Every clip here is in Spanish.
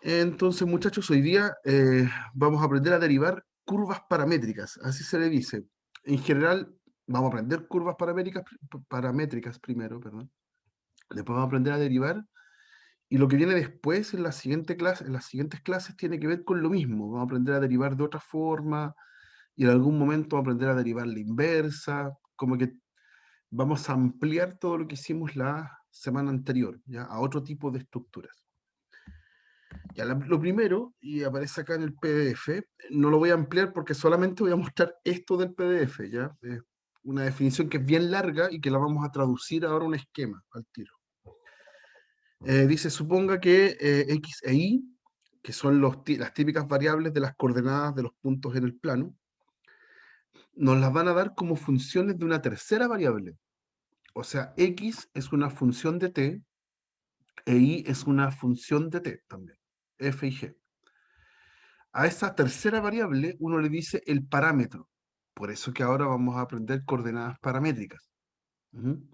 Entonces, muchachos, hoy día vamos a aprender a derivar curvas paramétricas, así se le dice. En general, vamos a aprender curvas paramétricas primero, perdón. Después vamos a aprender a derivar, y lo que viene después en la siguiente clase, en las siguientes clases tiene que ver con lo mismo. Vamos a aprender a derivar de otra forma, y en algún momento vamos a aprender a derivar la inversa, como que vamos a ampliar todo lo que hicimos la semana anterior, ¿ya? A otro tipo de estructuras. Ya, lo primero, y aparece acá en el PDF, no lo voy a ampliar porque solamente voy a mostrar esto del PDF, ¿ya? Una definición que es bien larga y que la vamos a traducir ahora a un esquema al tiro. Dice, suponga que X e Y, que son las típicas variables de las coordenadas de los puntos en el plano, nos las van a dar como funciones de una tercera variable. O sea, X es una función de t e Y es una función de t también, f y g. A esa tercera variable uno le dice el parámetro. Por eso que ahora vamos a aprender coordenadas paramétricas. Ujú.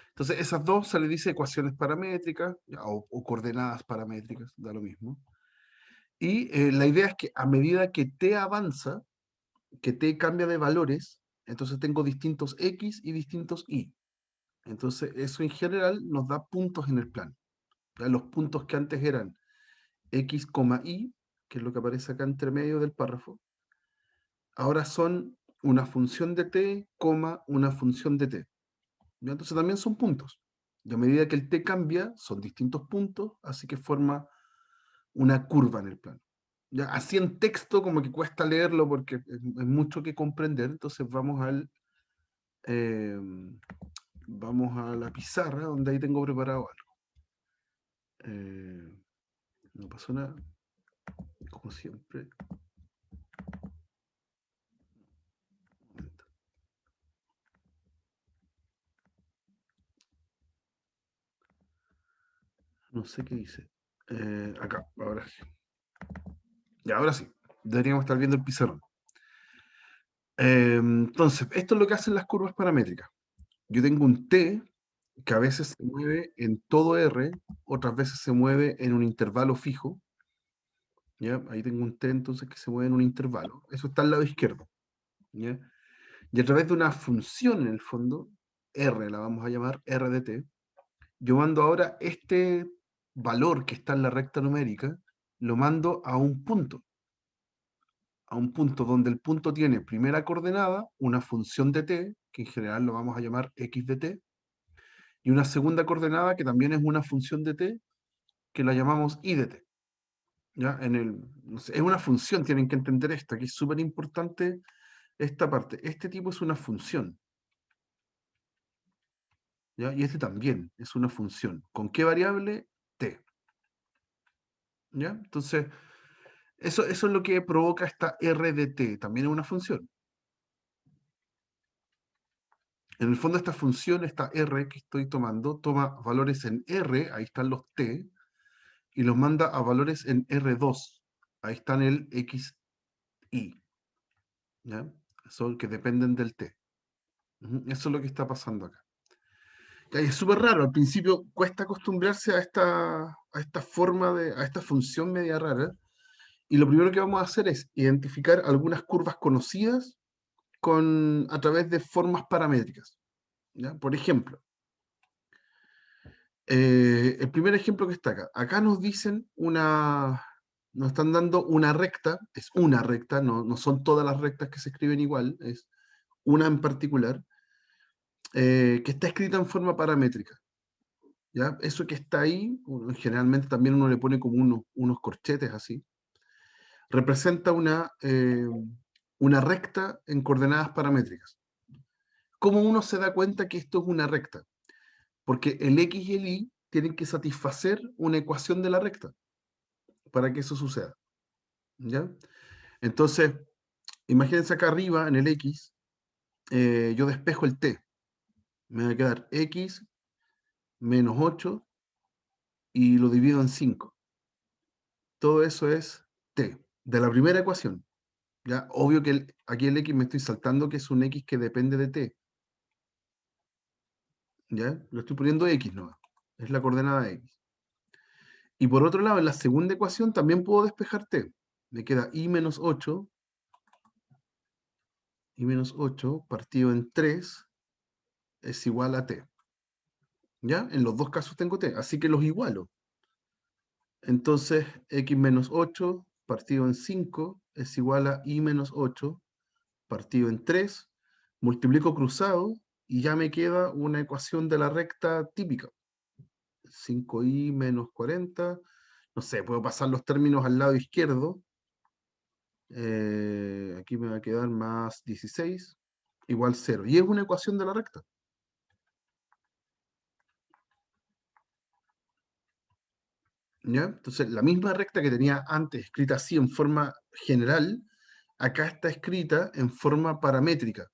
Entonces, esas dos se le dice ecuaciones paramétricas o coordenadas paramétricas, da lo mismo. Y la idea es que a medida que t avanza, que t cambia de valores, entonces tengo distintos x y distintos y. Entonces, eso en general nos da puntos en el plano. ¿Ya? Los puntos que antes eran x, y, que es lo que aparece acá entre medio del párrafo, ahora son una función de t, una función de t. ¿Ya? Entonces también son puntos. Y a medida que el t cambia, son distintos puntos, así que forma una curva en el plano. Ya, así en texto como que cuesta leerlo porque es mucho que comprender, entonces eh, vamos a la pizarra donde ahí tengo preparado algo. No pasó nada, como siempre. No sé qué dice. Acá, ahora sí. Ya, ahora sí. Deberíamos estar viendo el pizarrón. Entonces, esto es lo que hacen las curvas paramétricas. Yo tengo un t que a veces se mueve en todo R, otras veces se mueve en un intervalo fijo. ¿Ya? Ahí tengo un t entonces que se mueve en un intervalo. Eso está al lado izquierdo. ¿Ya? Y a través de una función en el fondo, R la vamos a llamar R de t, yo mando ahora este valor que está en la recta numérica, lo mando a un punto donde el punto tiene primera coordenada, una función de t, que en general lo vamos a llamar x de t, y una segunda coordenada que también es una función de t, que la llamamos y de t. ¿Ya? No sé, es una función, tienen que entender esto, que es súper importante esta parte. Este tipo es una función, ¿ya? Y este también es una función. ¿Con qué variable? T. ¿Ya? Entonces, eso es lo que provoca esta R de t, también es una función. En el fondo esta función, esta R que estoy tomando, toma valores en R, ahí están los t, y los manda a valores en R2, ahí están el x, y. ¿Ya? Son que dependen del t. Eso es lo que está pasando acá. Ya, y es súper raro, al principio cuesta acostumbrarse a esta a esta función media rara, y lo primero que vamos a hacer es identificar algunas curvas conocidas a través de formas paramétricas. ¿Ya? Por ejemplo, el primer ejemplo que está acá nos dicen nos están dando una recta, es una recta, no son todas las rectas que se escriben igual, es una en particular, que está escrita en forma paramétrica. ¿Ya? Eso que está ahí, generalmente también uno le pone como unos corchetes así, representa una recta en coordenadas paramétricas. ¿Cómo uno se da cuenta que esto es una recta? Porque el x y el y tienen que satisfacer una ecuación de la recta para que eso suceda. ¿Ya? Entonces, imagínense acá arriba en el x, yo despejo el t. Me va a quedar x menos 8 y lo divido en 5. Todo eso es t, de la primera ecuación. ¿Ya? Obvio que aquí el x me estoy saltando que es un x que depende de t. ¿Ya? Lo estoy poniendo x, ¿no? Es la coordenada x. Y por otro lado, en la segunda ecuación también puedo despejar t. Me queda i menos 8 partido en 3 es igual a t. ¿Ya? En los dos casos tengo t, así que los igualo. Entonces, x menos 8 partido en 5 es igual a i menos 8 partido en 3. Multiplico cruzado y ya me queda una ecuación de la recta típica. 5i menos 40. No sé, puedo pasar los términos al lado izquierdo. Aquí me va a quedar más 16 igual 0. Y es una ecuación de la recta. ¿Ya? Entonces, la misma recta que tenía antes escrita así en forma general, acá está escrita en forma paramétrica.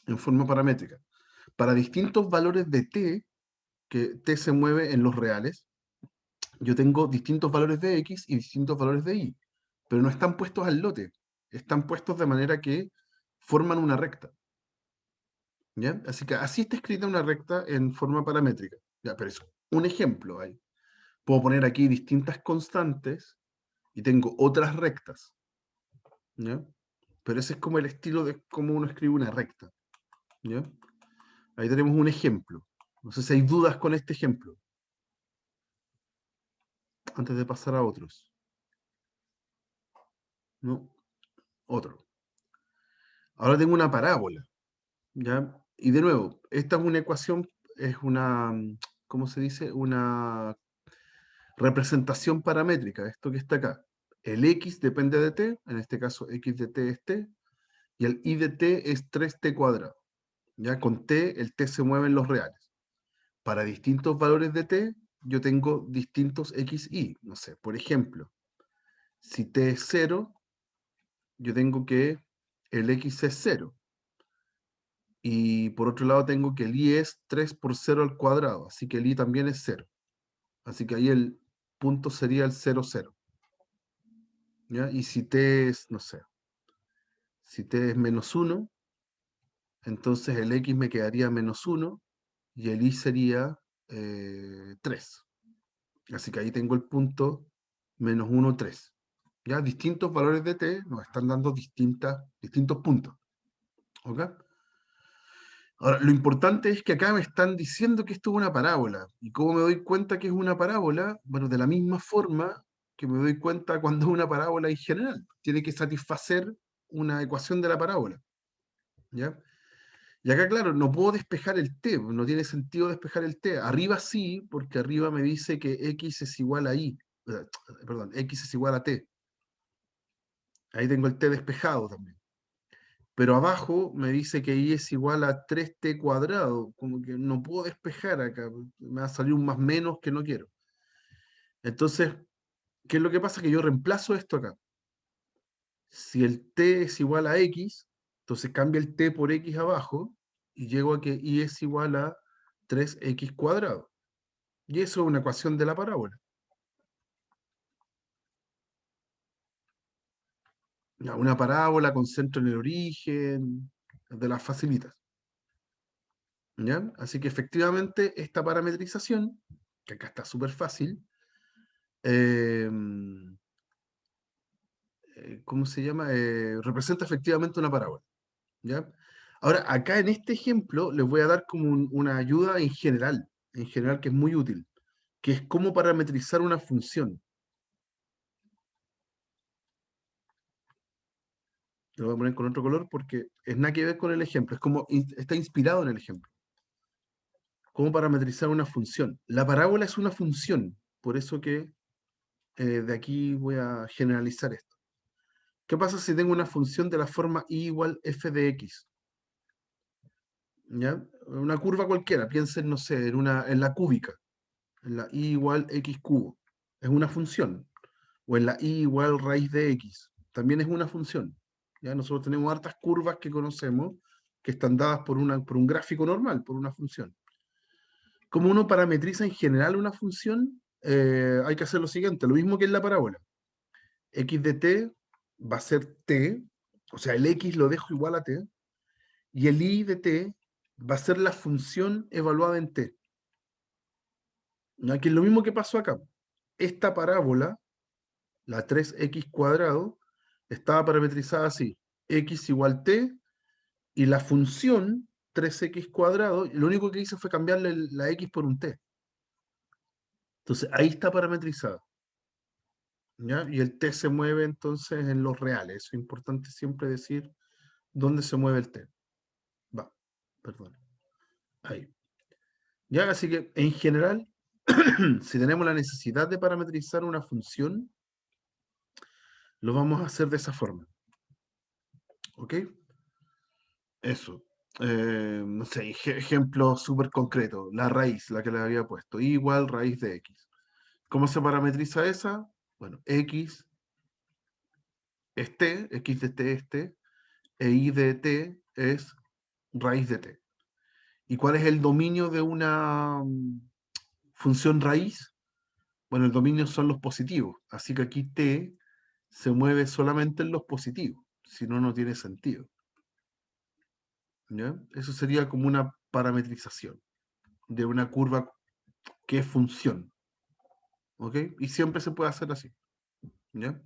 En forma paramétrica. Para distintos valores de t, que t se mueve en los reales, yo tengo distintos valores de x y distintos valores de y, pero no están puestos al lote, están puestos de manera que forman una recta. ¿Ya? Así que así está escrita una recta en forma paramétrica. Ya, pero eso, un ejemplo hay. Puedo poner aquí distintas constantes y tengo otras rectas. ¿Ya? Pero ese es como el estilo de cómo uno escribe una recta. ¿Ya? Ahí tenemos un ejemplo. No sé si hay dudas con este ejemplo, antes de pasar a otros. ¿No? Otro. Ahora tengo una parábola. ¿Ya? Y de nuevo, esta es una ecuación, es una, ¿cómo se dice? Una representación paramétrica, esto que está acá. El x depende de t, en este caso x de t es t, y el y de t es 3t cuadrado. ¿Ya? Con t, el t se mueve en los reales. Para distintos valores de t, yo tengo distintos x, y. No sé, por ejemplo, si t es 0, yo tengo que el x es 0. Y por otro lado tengo que el i es 3 por 0 al cuadrado, así que el i también es 0. Así que ahí el punto sería el 0, 0. ¿Ya? Y si t es, no sé, si t es menos 1, entonces el x me quedaría menos 1 y el i sería 3. Así que ahí tengo el punto menos 1, 3. ¿Ya? Distintos valores de t nos están dando distintos puntos. ¿Ok? Ahora, lo importante es que acá me están diciendo que esto es una parábola. ¿Y cómo me doy cuenta que es una parábola? Bueno, de la misma forma que me doy cuenta cuando es una parábola en general. Tiene que satisfacer una ecuación de la parábola. ¿Ya? Y acá, claro, no puedo despejar el t, no tiene sentido despejar el t. Arriba sí, porque arriba me dice que x es igual a y. Perdón, x es igual a t. Ahí tengo el t despejado también. Pero abajo me dice que y es igual a 3t cuadrado, como que no puedo despejar acá, me va a salir un más menos que no quiero. Entonces, ¿qué es lo que pasa? Que yo reemplazo esto acá. Si el t es igual a x, entonces cambia el t por x abajo y llego a que y es igual a 3x cuadrado. Y eso es una ecuación de la parábola. Ya, una parábola con centro en el origen, de las facilitas. ¿Ya? Así que efectivamente esta parametrización, que acá está súper fácil, eh, ¿cómo se llama? Representa efectivamente una parábola. ¿Ya? Ahora, acá en este ejemplo les voy a dar como una ayuda en general que es muy útil, que es cómo parametrizar una función. Lo voy a poner con otro color porque es nada que ver con el ejemplo, es como está inspirado en el ejemplo. Cómo parametrizar una función. La parábola es una función, por eso que de aquí voy a generalizar esto. ¿Qué pasa si tengo una función de la forma y igual f de x? ¿Ya? Una curva cualquiera, piensen, no sé, en la cúbica, en la y igual x cubo. Es una función. O en la y igual raíz de x. También es una función. ¿Ya? Nosotros tenemos hartas curvas que conocemos que están dadas por un gráfico normal, por una función. Como uno parametriza en general una función, hay que hacer lo siguiente, lo mismo que en la parábola. X de t va a ser t, o sea, el x lo dejo igual a t, y el y de t va a ser la función evaluada en t. ¿Ya? Que es lo mismo que pasó acá. Esta parábola, la 3x cuadrado, estaba parametrizada así. X igual t, y la función 3x cuadrado, lo único que hice fue cambiarle la x por un t. Entonces, ahí está parametrizada. ¿Ya? Y el t se mueve entonces en los reales. Eso es importante siempre decir dónde se mueve el t. Va, perdón. Ahí. Ya, así que en general, si tenemos la necesidad de parametrizar una función, lo vamos a hacer de esa forma. ¿Ok? Eso. No sé, ejemplo súper concreto. La raíz, la que le había puesto. Y igual raíz de x. ¿Cómo se parametriza esa? Bueno, x es t, x de t es t, e y de t es raíz de t. ¿Y cuál es el dominio de una función raíz? Bueno, el dominio son los positivos. Así que aquí t se mueve solamente en los positivos. Si no, no tiene sentido. ¿Ya? Eso sería como una parametrización de una curva que es función. ¿Ok? Y siempre se puede hacer así. ¿Ya?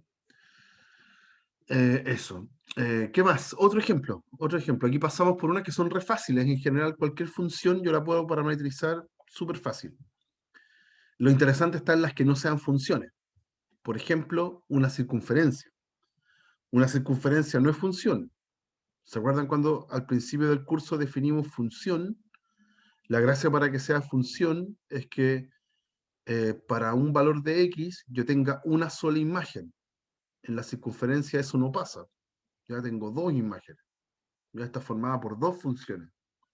Eso. ¿Qué más? Otro ejemplo. Otro ejemplo. Aquí pasamos por unas que son re fáciles. En general, cualquier función yo la puedo parametrizar súper fácil. Lo interesante está en las que no sean funciones. Por ejemplo, una circunferencia. Una circunferencia no es función. ¿Se acuerdan cuando al principio del curso definimos función? La gracia para que sea función es que para un valor de x yo tenga una sola imagen. En la circunferencia eso no pasa. Ya tengo dos imágenes. Ya está formada por dos funciones.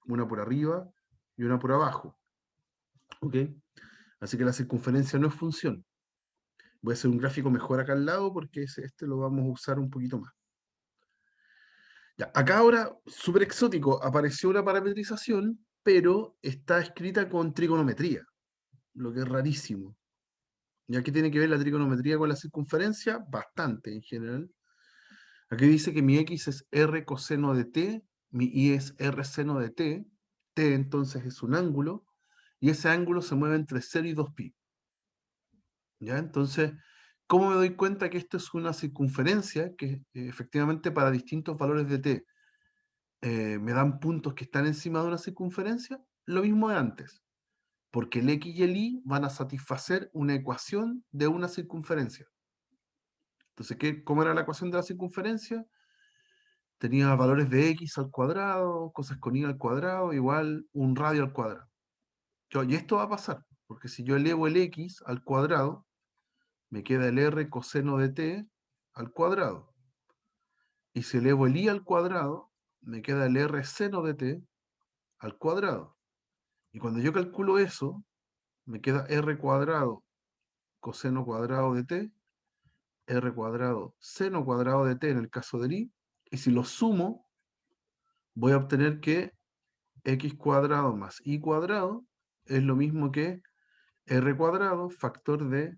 Una por arriba y una por abajo. ¿Ok? Así que la circunferencia no es función. Voy a hacer un gráfico mejor acá al lado porque este lo vamos a usar un poquito más. Ya, acá ahora, súper exótico, apareció una parametrización, pero está escrita con trigonometría, lo que es rarísimo. ¿Y aquí tiene que ver la trigonometría con la circunferencia? Bastante en general. Aquí dice que mi x es r coseno de t, mi y es r seno de t, t entonces es un ángulo, y ese ángulo se mueve entre 0 y 2pi. ¿Ya? Entonces, ¿cómo me doy cuenta que esto es una circunferencia que efectivamente para distintos valores de t me dan puntos que están encima de una circunferencia? Lo mismo de antes, porque el x y el y van a satisfacer una ecuación de una circunferencia. Entonces, ¿cómo era la ecuación de la circunferencia? Tenía valores de x al cuadrado, cosas con y al cuadrado, igual un radio al cuadrado. Y esto va a pasar, porque si yo elevo el x al cuadrado, me queda el r coseno de t al cuadrado. Y si elevo el y al cuadrado, me queda el r seno de t al cuadrado. Y cuando yo calculo eso, me queda r cuadrado coseno cuadrado de t, r cuadrado seno cuadrado de t en el caso del y, y si lo sumo, voy a obtener que x cuadrado más y cuadrado es lo mismo que r cuadrado factor de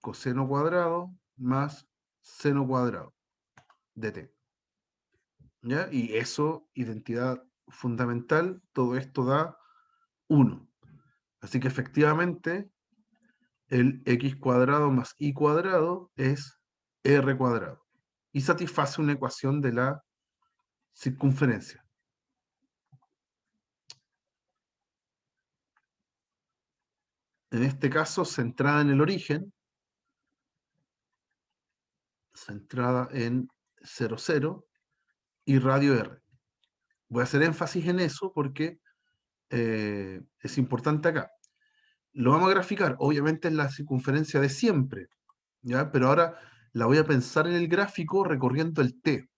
coseno cuadrado más seno cuadrado de t. ¿Ya? Y eso, identidad fundamental, todo esto da 1. Así que efectivamente el x cuadrado más y cuadrado es r cuadrado. Y satisface una ecuación de la circunferencia. En este caso, centrada en el origen, centrada en 0, 0 y radio r. Voy a hacer énfasis en eso porque es importante acá. Lo vamos a graficar, obviamente es la circunferencia de siempre, ¿ya? Pero ahora la voy a pensar en el gráfico recorriendo el t.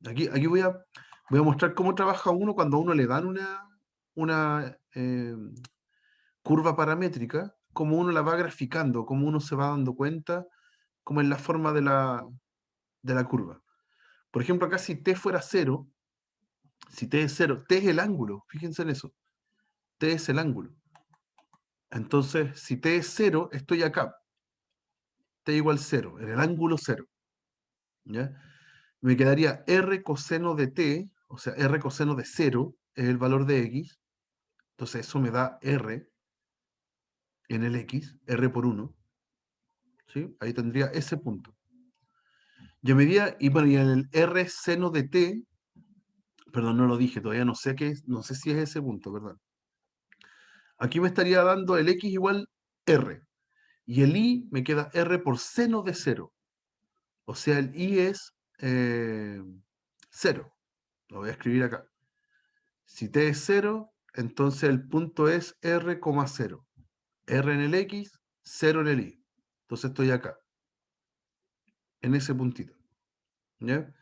Aquí voy a mostrar cómo trabaja uno cuando a uno le dan una curva paramétrica, cómo uno la va graficando, cómo uno se va dando cuenta, cómo es la forma de la curva. Por ejemplo, acá si t fuera 0, si t es 0, t es el ángulo, fíjense en eso, t es el ángulo. Entonces, si t es 0, estoy acá, t igual 0, en el ángulo 0. ¿Ya? Me quedaría r coseno de t, o sea, r coseno de 0, es el valor de x. Entonces eso me da r en el x, r por 1. ¿Sí? Ahí tendría ese punto. Y a medida, y bueno, y en el r seno de t, perdón, no lo dije, todavía no sé qué es, no sé si es ese punto, ¿verdad? Aquí me estaría dando el x igual r. Y el i me queda r por seno de 0. O sea, el i es 0. Lo voy a escribir acá. Si t es 0, entonces el punto es r, 0. R en el x, 0 en el y. Entonces estoy acá, en ese puntito. ¿Ya?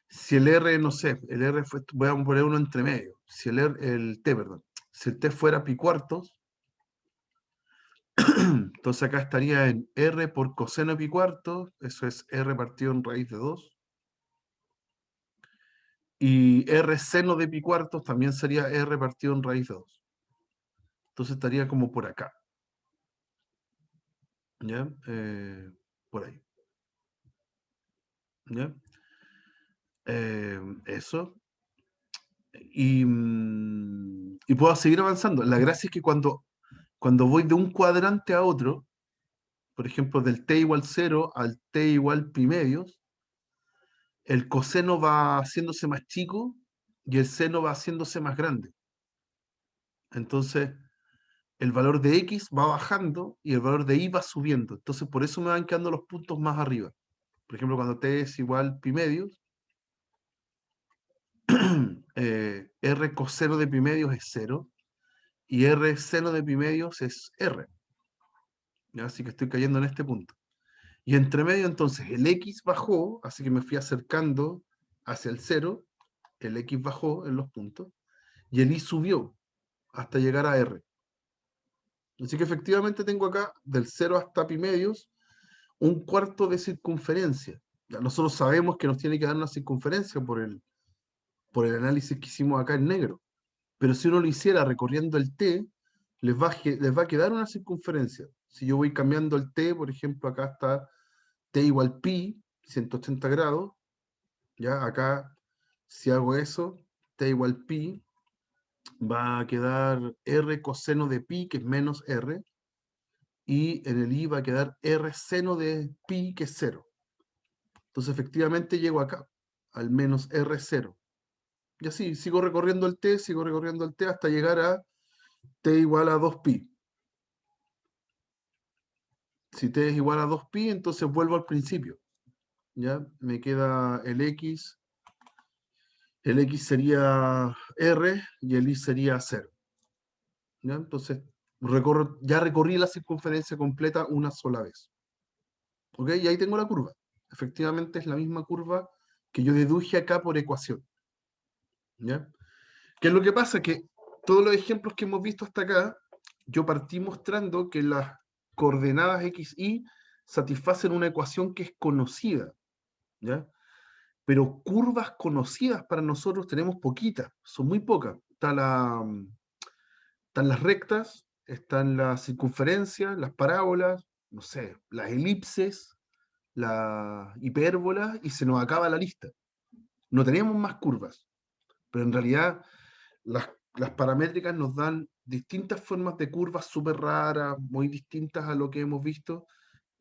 Si el r, no sé, el r fue, voy a poner uno entre medio. Si el t, perdón. Si el t fuera pi cuartos, entonces acá estaría en r por coseno de pi cuartos, eso es r partido en raíz de 2. Y r seno de pi cuartos también sería r partido en raíz de 2. Entonces estaría como por acá. ¿Ya? Por ahí. ¿Ya? Eso. Y puedo seguir avanzando. La gracia es que cuando voy de un cuadrante a otro, por ejemplo, del t igual 0 al t igual pi medios, el coseno va haciéndose más chico y el seno va haciéndose más grande. Entonces, el valor de x va bajando y el valor de y va subiendo. Entonces, por eso me van quedando los puntos más arriba. Por ejemplo, cuando t es igual pi medios, r coseno de pi medios es 0 y r seno de pi medios es r. ¿Ya? Así que estoy cayendo en este punto. Y entre medio, entonces, el x bajó, así que me fui acercando hacia el 0, el x bajó en los puntos, y el y subió hasta llegar a r. Así que efectivamente tengo acá, del 0 hasta pi medios, un cuarto de circunferencia. Ya nosotros sabemos que nos tiene que dar una circunferencia por el análisis que hicimos acá en negro. Pero si uno lo hiciera recorriendo el t, les va a quedar una circunferencia. Si yo voy cambiando el t, por ejemplo, acá está t igual pi, 180 grados, ya acá, si hago eso, t igual pi, va a quedar r coseno de pi, que es menos r, y en el i va a quedar r seno de pi, que es 0. Entonces efectivamente llego acá, al menos r0. Y así, sigo recorriendo el t hasta llegar a t igual a 2pi. Si t es igual a 2pi, entonces vuelvo al principio. ¿Ya? Me queda el x sería r y el y sería 0. ¿Ya? Entonces, ya recorrí la circunferencia completa una sola vez. ¿Ok? Y ahí tengo la curva. Efectivamente es la misma curva que yo deduje acá por ecuación. ¿Ya? ¿Qué es lo que pasa? Que todos los ejemplos que hemos visto hasta acá, yo partí mostrando que las coordenadas x, y satisfacen una ecuación que es conocida. ¿Ya? Pero curvas conocidas para nosotros tenemos poquitas, son muy pocas. Están las rectas, están las circunferencias, las parábolas, no sé, las elipses, las hipérbolas, y se nos acaba la lista. No tenemos más curvas, pero en realidad las paramétricas nos dan distintas formas de curvas súper raras, muy distintas a lo que hemos visto,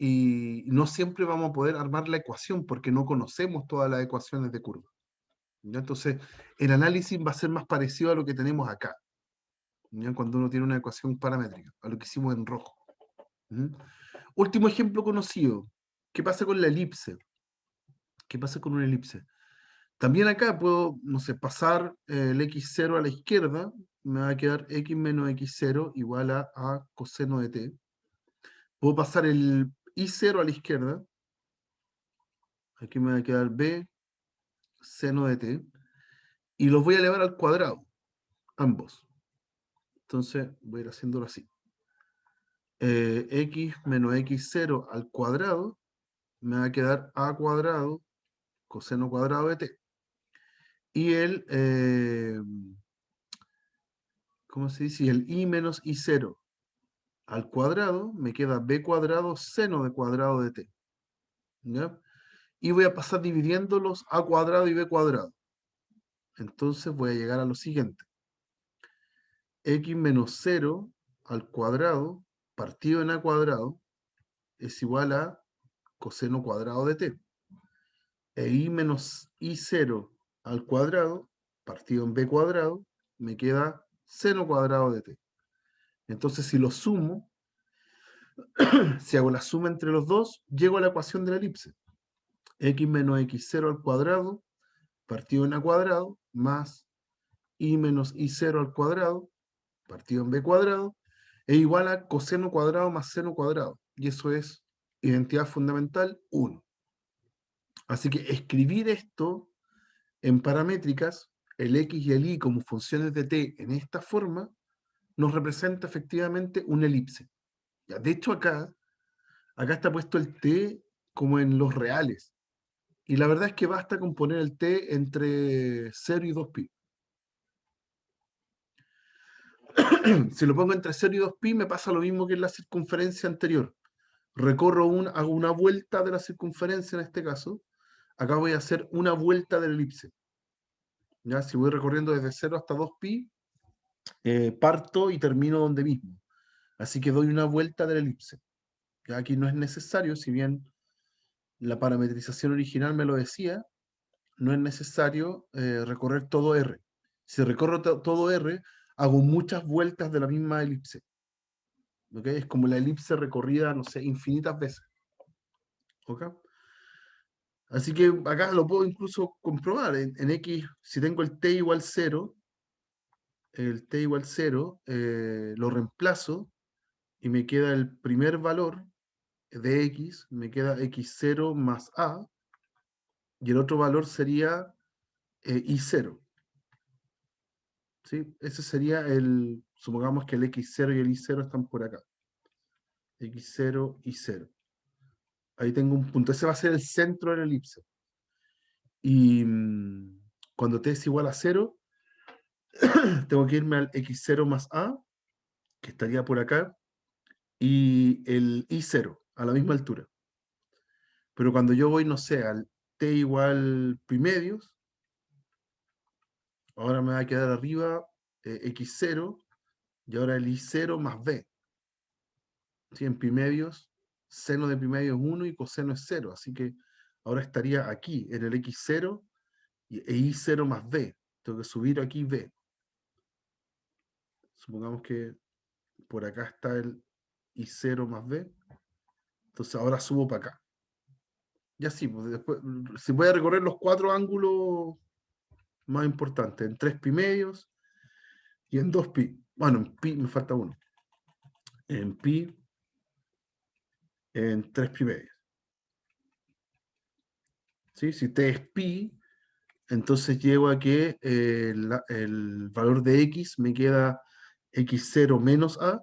y no siempre vamos a poder armar la ecuación porque no conocemos todas las ecuaciones de curva. ¿Ya? Entonces, el análisis va a ser más parecido a lo que tenemos acá, ¿ya? Cuando uno tiene una ecuación paramétrica, a lo que hicimos en rojo. ¿Mm? Último ejemplo conocido. ¿Qué pasa con la elipse? ¿Qué pasa con una elipse? También acá puedo, no sé, pasar el x0 a la izquierda, me va a quedar x menos x0 igual a coseno de t. Puedo pasar el y0 a la izquierda, aquí me va a quedar b seno de t, y los voy a elevar al cuadrado, ambos. Entonces voy a ir haciéndolo así. X menos x0 al cuadrado me va a quedar a cuadrado coseno cuadrado de t. Y ¿cómo se dice? El i menos i0 al cuadrado me queda b cuadrado seno de cuadrado de t. ¿Ya? Y voy a pasar dividiéndolos a cuadrado y b cuadrado. Entonces voy a llegar a lo siguiente. x menos 0 al cuadrado partido en a cuadrado es igual a coseno cuadrado de t. E i menos i0 al cuadrado partido en b cuadrado me queda seno cuadrado de t. Entonces, si lo sumo, si hago la suma entre los dos, llego a la ecuación de la elipse. X menos x0 al cuadrado partido en a cuadrado más i menos i0 al cuadrado partido en b cuadrado es igual a coseno cuadrado más seno cuadrado. Y eso es identidad fundamental 1. Así que escribir esto en paramétricas, el x y el y como funciones de t en esta forma, nos representa efectivamente una elipse. Ya, de hecho, acá está puesto el t como en los reales. Y la verdad es que basta con poner el t entre 0 y 2pi. Si lo pongo entre 0 y 2pi, me pasa lo mismo que en la circunferencia anterior. Hago una vuelta de la circunferencia en este caso. Acá voy a hacer una vuelta de la elipse. ¿Ya? Si voy recorriendo desde 0 hasta 2pi, parto y termino donde mismo. Así que doy una vuelta de la elipse. ¿Ya? Aquí no es necesario, si bien la parametrización original me lo decía, no es necesario recorrer todo R. Si recorro todo R, hago muchas vueltas de la misma elipse. ¿Okay? Es como la elipse recorrida, no sé, infinitas veces. ¿Okay? Así que acá lo puedo incluso comprobar. En X, si tengo el t igual 0, lo reemplazo y me queda el primer valor de X, me queda x0 más a, y el otro valor sería i0. ¿Sí? Ese sería supongamos que el x0 y el i0 están por acá. x0, i0. Ahí tengo un punto. Ese va a ser el centro de la elipse. Y cuando t es igual a 0, tengo que irme al x0 más a, que estaría por acá, y el i0, a la misma altura. Pero cuando yo voy, no sé, al t igual pi medios, ahora me va a quedar arriba x0, y ahora el i0 más b. ¿Sí? En pi medios, seno de pi medios es 1 y coseno es 0. Así que ahora estaría aquí, en el x0, e i0 más b. Tengo que subir aquí b. Supongamos que por acá está el i0 más b. Entonces ahora subo para acá. Y así, pues después, si voy a recorrer los 4 ángulos más importantes, en 3 pi medios y en 2 pi. Bueno, en pi me falta uno. En pi, en 3 pi medios. ¿Sí? Si t es pi, entonces llego a que el valor de x me queda x0 menos a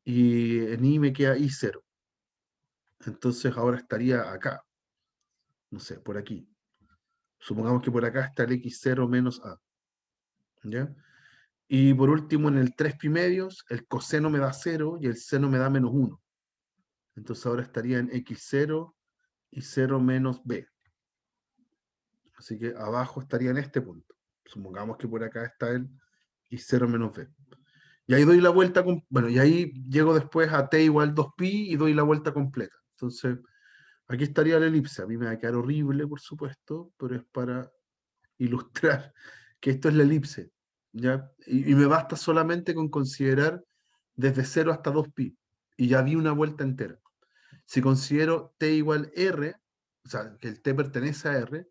y en y me queda i0. Entonces ahora estaría acá. No sé, por aquí. Supongamos que por acá está el x0 menos a. ¿Ya? Y por último, en el 3 pi medios, el coseno me da 0 y el seno me da menos 1. Entonces ahora estaría en x0 y 0 menos b. Así que abajo estaría en este punto. Supongamos que por acá está el y0 menos b. Y ahí doy la vuelta, bueno, y ahí llego después a t igual 2pi y doy la vuelta completa. Entonces, aquí estaría la elipse. A mí me va a quedar horrible, por supuesto, pero es para ilustrar que esto es la elipse. ¿Ya? Y me basta solamente con considerar desde 0 hasta 2pi. Y ya di una vuelta entera. Si considero t igual r, o sea, que el t pertenece a r,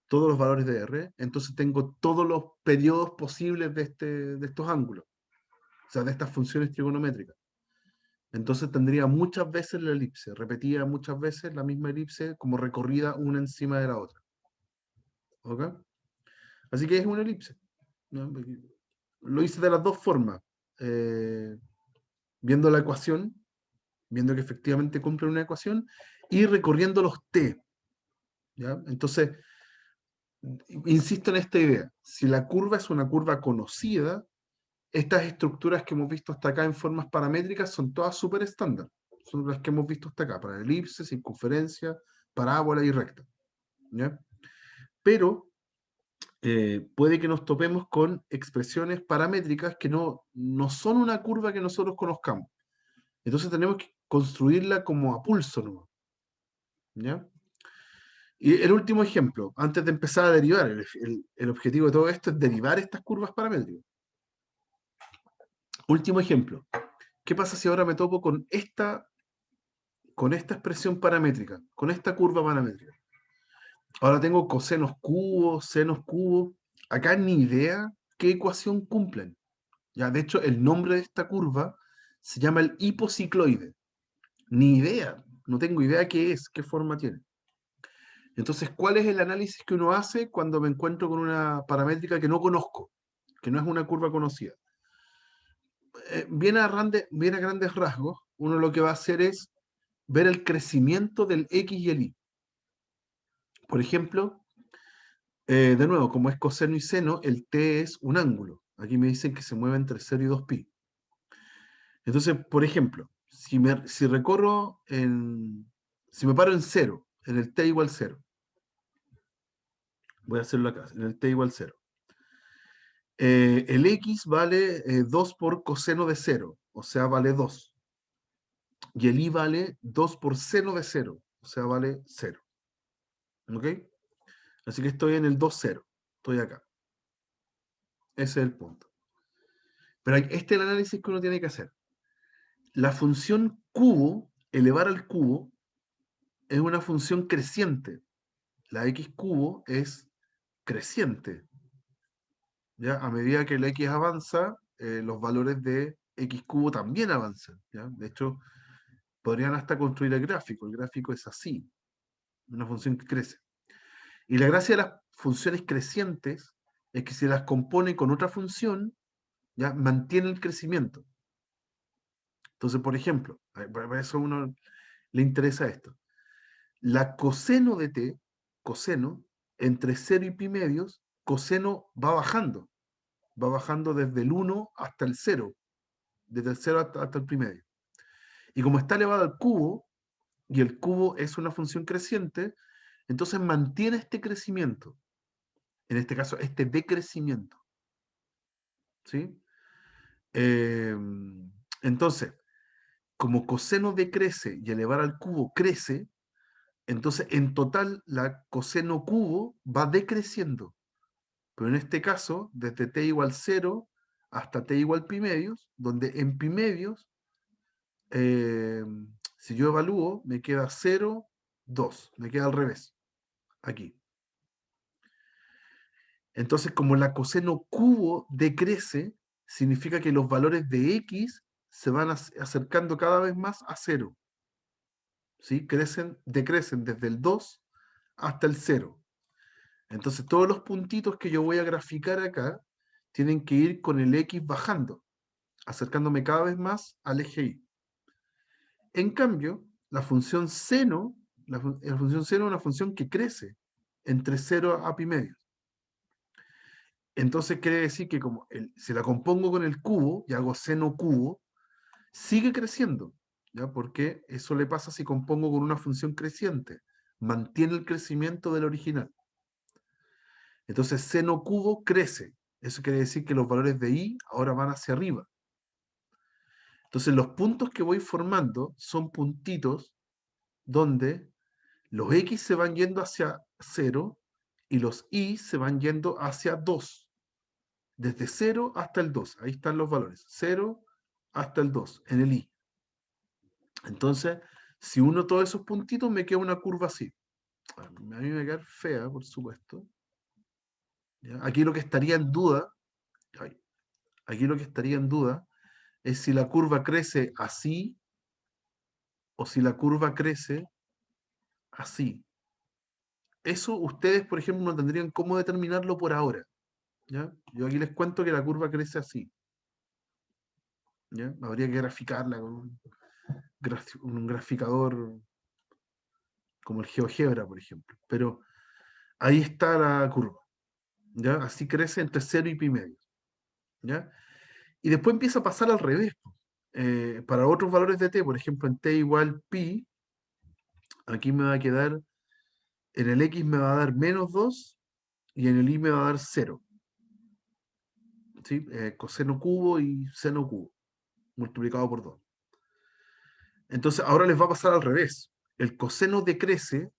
todos los valores de r, entonces tengo todos los periodos posibles de estos ángulos, o sea, de estas funciones trigonométricas. Entonces tendría muchas veces la elipse, repetía muchas veces la misma elipse como recorrida una encima de la otra. ¿Ok? Así que es una elipse, ¿no? Lo hice de las dos formas. eh, Viendo la ecuación, viendo que efectivamente cumple una ecuación, y recorriendo los t. ¿Ya? Entonces, insisto en esta idea. Si la curva es una curva conocida, estas estructuras que hemos visto hasta acá en formas paramétricas son todas súper estándar. Son las que hemos visto hasta acá, para elipse, circunferencia, parábola y recta. ¿Ya? Pero puede que nos topemos con expresiones paramétricas que no son una curva que nosotros conozcamos. Entonces tenemos que construirla como a pulso, ¿no? ¿Ya? Y el último ejemplo, antes de empezar a derivar, el objetivo de todo esto es derivar estas curvas paramétricas. Último ejemplo, ¿qué pasa si ahora me topo con esta expresión paramétrica, con esta curva paramétrica? Ahora tengo cosenos cubos, senos cubos. Acá ni idea qué ecuación cumplen. Ya, de hecho, el nombre de esta curva se llama el hipocicloide. Ni idea, no tengo idea qué es, qué forma tiene. Entonces, ¿cuál es el análisis que uno hace cuando me encuentro con una paramétrica que no conozco, que no es una curva conocida? Bien a grandes rasgos, uno lo que va a hacer es ver el crecimiento del X y el Y. Por ejemplo, de nuevo, como es coseno y seno, el t es un ángulo. Aquí me dicen que se mueve entre 0 y 2π. Entonces, por ejemplo, si recorro si me paro en 0, en el t igual 0, voy a hacerlo acá, en el t igual 0. El x vale 2 por coseno de 0, o sea, vale 2. Y el y vale 2 por seno de 0, o sea, vale 0. ¿Ok? Así que estoy en el 2, 0. Estoy acá. Ese es el punto. Pero este es el análisis que uno tiene que hacer. La función cubo, elevar al cubo, es una función creciente. La x cubo es creciente. ¿Ya? A medida que el x avanza, los valores de x cubo también avanzan. ¿Ya? De hecho, podrían hasta construir el gráfico. El gráfico es así, una función que crece. Y la gracia de las funciones crecientes es que si las compone con otra función, ya mantiene el crecimiento. Entonces, por ejemplo, para eso a uno le interesa esto. La coseno de t, coseno, entre 0 y pi medios, coseno va bajando desde el 1 hasta el 0, desde el 0 hasta el pi medio. Y como está elevado al cubo, y el cubo es una función creciente, entonces mantiene este crecimiento, en este caso este decrecimiento. ¿Sí? Eh, entonces, como coseno decrece y elevar al cubo crece, entonces en total la coseno cubo va decreciendo. Pero en este caso, desde t igual 0 hasta t igual pi medios, donde en pi medios, eh, si yo evalúo, me queda 0, 2, me queda al revés, aquí. Entonces, como la coseno cubo decrece, significa que los valores de x se van acercando cada vez más a 0. ¿Sí? Decrecen desde el 2 hasta el 0. Entonces, todos los puntitos que yo voy a graficar acá tienen que ir con el x bajando, acercándome cada vez más al eje y. En cambio, la función seno es una función que crece entre 0 a pi medios. Entonces quiere decir que como si la compongo con el cubo y hago seno cubo, sigue creciendo, ¿ya? Porque eso le pasa si compongo con una función creciente. Mantiene el crecimiento del original. Entonces seno cubo crece. Eso quiere decir que los valores de y ahora van hacia arriba. Entonces los puntos que voy formando son puntitos donde los x se van yendo hacia 0 y los y se van yendo hacia 2. Desde 0 hasta el 2. Ahí están los valores. 0 hasta el 2 en el y. Entonces, si uno todos esos puntitos, me queda una curva así. A mí me queda fea, por supuesto. ¿Ya? Aquí lo que estaría en duda, aquí lo que estaría en duda es si la curva crece así o si la curva crece así. Eso ustedes, por ejemplo, no tendrían cómo determinarlo por ahora. ¿Ya? Yo aquí les cuento que la curva crece así. ¿Ya? Habría que graficarla con un graficador como el GeoGebra, por ejemplo. Pero ahí está la curva. ¿Ya? Así crece entre 0 y pi medio. ¿Ya? Y después empieza a pasar al revés. Para otros valores de t, por ejemplo, en t igual pi, aquí me va a quedar, en el x me va a dar menos 2 y en el y me va a dar 0. ¿Sí? Coseno cubo y seno cubo, multiplicado por 2. Entonces ahora les va a pasar al revés. El coseno decrece,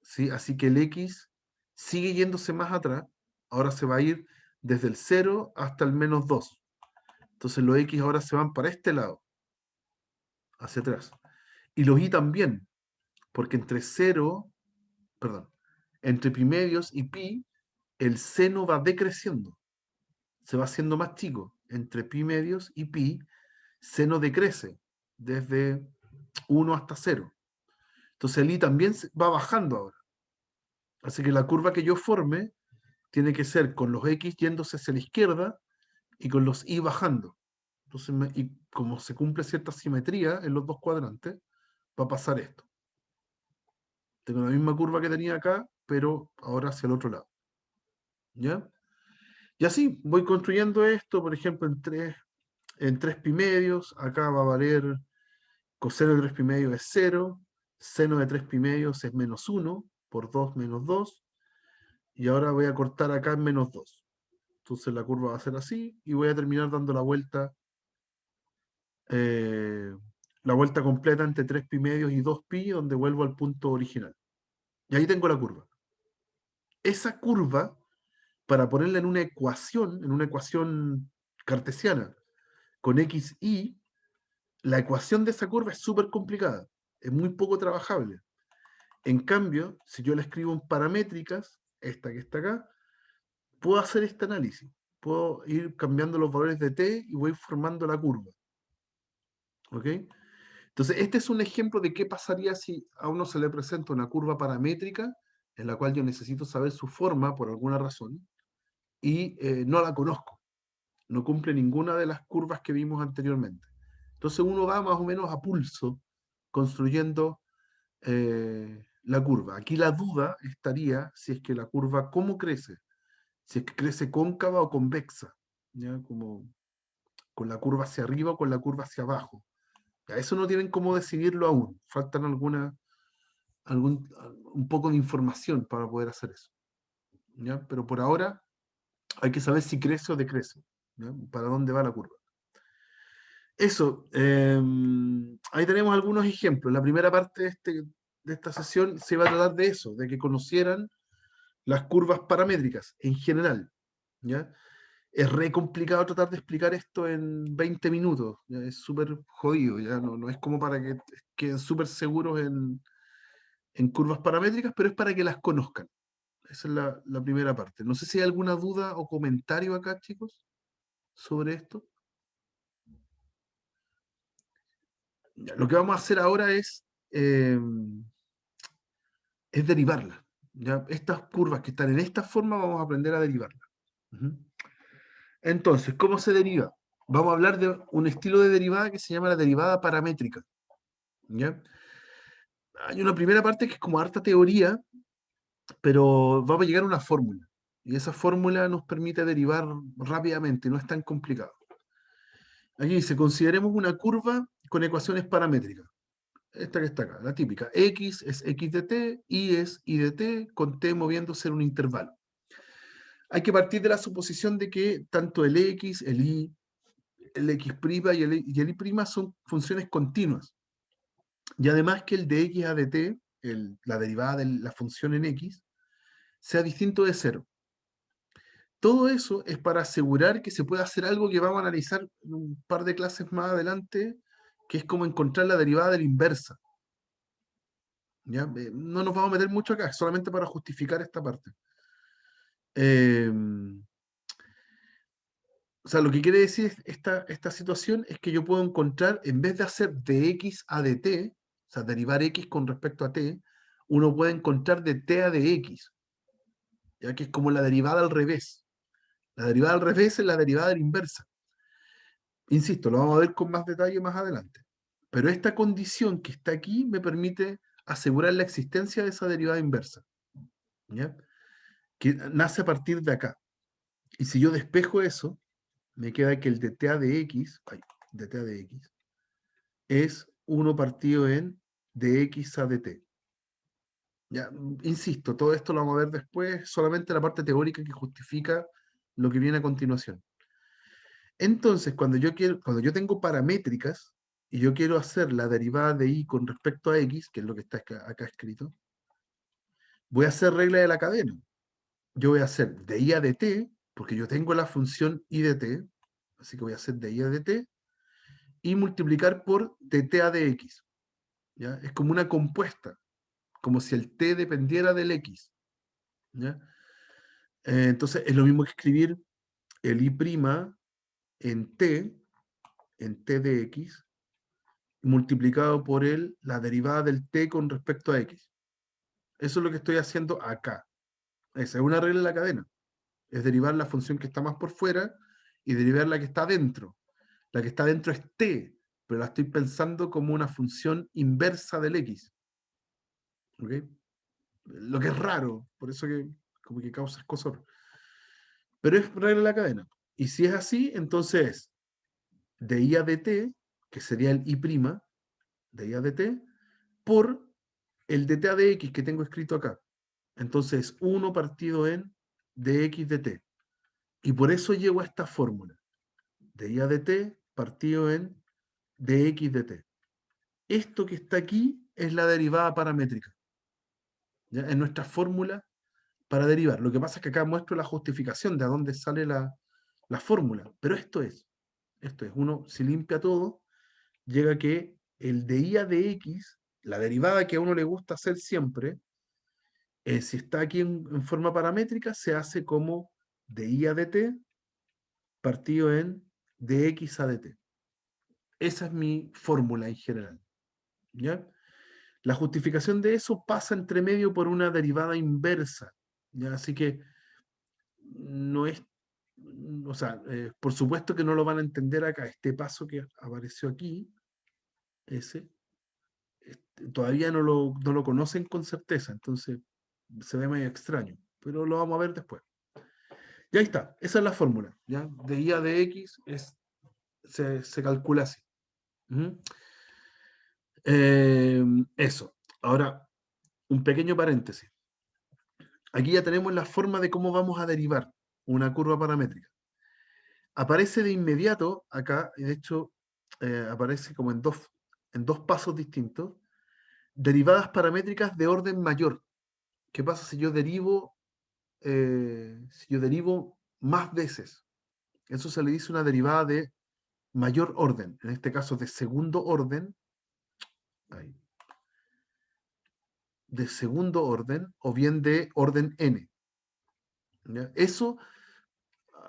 ¿sí? Así que el x sigue yéndose más atrás. Ahora se va a ir desde el 0 hasta el menos 2. Entonces los x ahora se van para este lado, hacia atrás. Y los y también, porque entre 0, perdón, entre pi medios y pi, el seno va decreciendo. Se va haciendo más chico. Entre pi medios y pi, seno decrece desde 1 hasta 0. Entonces el i también va bajando ahora. Así que la curva que yo forme tiene que ser con los x yéndose hacia la izquierda y con los y bajando. Entonces, y como se cumple cierta simetría en los dos cuadrantes, va a pasar esto. Tengo la misma curva que tenía acá, pero ahora hacia el otro lado. ¿Ya? Y así voy construyendo esto, por ejemplo, en 3 pi medios. Acá va a valer coseno de 3 pi medios es 0, seno de 3 pi medios es menos 1, por 2 menos 2, y ahora voy a cortar acá en menos 2. Entonces la curva va a ser así, y voy a terminar dando eh, la vuelta completa entre 3 pi medios y 2 pi, donde vuelvo al punto original. Y ahí tengo la curva. Esa curva, para ponerla en una ecuación cartesiana, con x, y, la ecuación de esa curva es súper complicada, es muy poco trabajable. En cambio, si yo la escribo en paramétricas, esta que está acá, puedo hacer este análisis. Puedo ir cambiando los valores de t y voy formando la curva. ¿Ok? Entonces, este es un ejemplo de qué pasaría si a uno se le presenta una curva paramétrica en la cual yo necesito saber su forma por alguna razón y no la conozco. No cumple ninguna de las curvas que vimos anteriormente. Entonces uno va más o menos a pulso construyendo la curva. Aquí la duda estaría si es que la curva, ¿cómo crece? Si es que crece cóncava o convexa, ¿ya? Como con la curva hacia arriba o con la curva hacia abajo. Ya, eso no tienen cómo decidirlo aún. Faltan un poco de información para poder hacer eso. ¿Ya? Pero por ahora hay que saber si crece o decrece. ¿Ya? Para dónde va la curva. Eso, ahí tenemos algunos ejemplos. La primera parte de esta sesión se va a tratar de eso, de que conocieran las curvas paramétricas en general. ¿Ya? Es re complicado tratar de explicar esto en 20 minutos. ¿Ya? Es súper jodido, ¿ya? No es como para que queden súper seguros en curvas paramétricas, pero es para que las conozcan. Esa es la primera parte. No sé si hay alguna duda o comentario acá, chicos, sobre esto. Ya, lo que vamos a hacer ahora es derivarlas. ¿Ya? Estas curvas que están en esta forma vamos a aprender a derivarlas. Ujú. Entonces, ¿cómo se deriva? Vamos a hablar de un estilo de derivada que se llama la derivada paramétrica. ¿Ya? Hay una primera parte que es como harta teoría, pero vamos a llegar a una fórmula. Y esa fórmula nos permite derivar rápidamente, no es tan complicado. Aquí dice, consideremos una curva con ecuaciones paramétricas. Esta que está acá, la típica. X es x de t, y es y de t, con t moviéndose en un intervalo. Hay que partir de la suposición de que tanto el x, el y, el x' y el y' son funciones continuas. Y además que el de x a de t, la derivada de la función en x, sea distinto de cero. Todo eso es para asegurar que se pueda hacer algo que vamos a analizar en un par de clases más adelante, que es como encontrar la derivada de la inversa. ¿Ya? No nos vamos a meter mucho acá, solamente para justificar esta parte. Eh, o sea, lo que quiere decir esta situación es que yo puedo encontrar, en vez de hacer de x a de t, o sea, derivar x con respecto a t, uno puede encontrar de t a de x, ya que es como la derivada al revés. La derivada al revés es la derivada de la inversa. Insisto, lo vamos a ver con más detalle más adelante. Pero esta condición que está aquí me permite asegurar la existencia de esa derivada inversa, ¿ya? Que nace a partir de acá. Y si yo despejo eso, me queda que el dta de x, dta de x, es 1 partido en dx a dt. Ya, insisto, todo esto lo vamos a ver después, solamente la parte teórica que justifica lo que viene a continuación. Entonces, cuando yo tengo paramétricas y yo quiero hacer la derivada de y con respecto a x, que es lo que está acá escrito, voy a hacer regla de la cadena. Yo voy a hacer de i a de t, porque yo tengo la función i de t, así que voy a hacer de i a de t, y multiplicar por de t a de x. ¿Ya? Es como una compuesta, como si el t dependiera del x. ¿Ya? Entonces, es lo mismo que escribir el i' en t de x, multiplicado por la derivada del t con respecto a x. Eso es lo que estoy haciendo acá. Esa es una regla de la cadena. Es derivar la función que está más por fuera y derivar la que está dentro. La que está dentro es t, pero la estoy pensando como una función inversa del x. ¿Ok? Lo que es raro, por eso que como que causa escozor. Pero es regla de la cadena. Y si es así, entonces de i a de t, que sería el i' de i a de t, por el de t a de x que tengo escrito acá. Entonces, 1 partido en dx de t. Y por eso llego a esta fórmula. De i a de t partido en dx de t. Esto que está aquí es la derivada paramétrica. ¿Ya? Es nuestra fórmula para derivar. Lo que pasa es que acá muestro la justificación de a dónde sale la fórmula. Pero esto es, uno si limpia todo, llega que el de i a de x, la derivada que a uno le gusta hacer siempre, si está aquí en forma paramétrica, se hace como de i a de t partido en dx a de t. Esa es mi fórmula en general. ¿Ya? La justificación de eso pasa entre medio por una derivada inversa. ¿Ya? Así que no es, o sea, por supuesto que no lo van a entender acá. Este paso que apareció aquí, ese, todavía no lo conocen con certeza, entonces se ve medio extraño, pero lo vamos a ver después. Ya está, esa es la fórmula. ¿Ya? De i a de x se calcula así. Ujú. Eso. Ahora, un pequeño paréntesis. Aquí ya tenemos la forma de cómo vamos a derivar una curva paramétrica. Aparece de inmediato acá, y de hecho aparece como en dos pasos distintos, derivadas paramétricas de orden mayor. ¿Qué pasa si yo derivo más veces? Eso se le dice una derivada de mayor orden, en este caso de segundo orden, ahí, de segundo orden o bien de orden n. ¿Ya? Eso,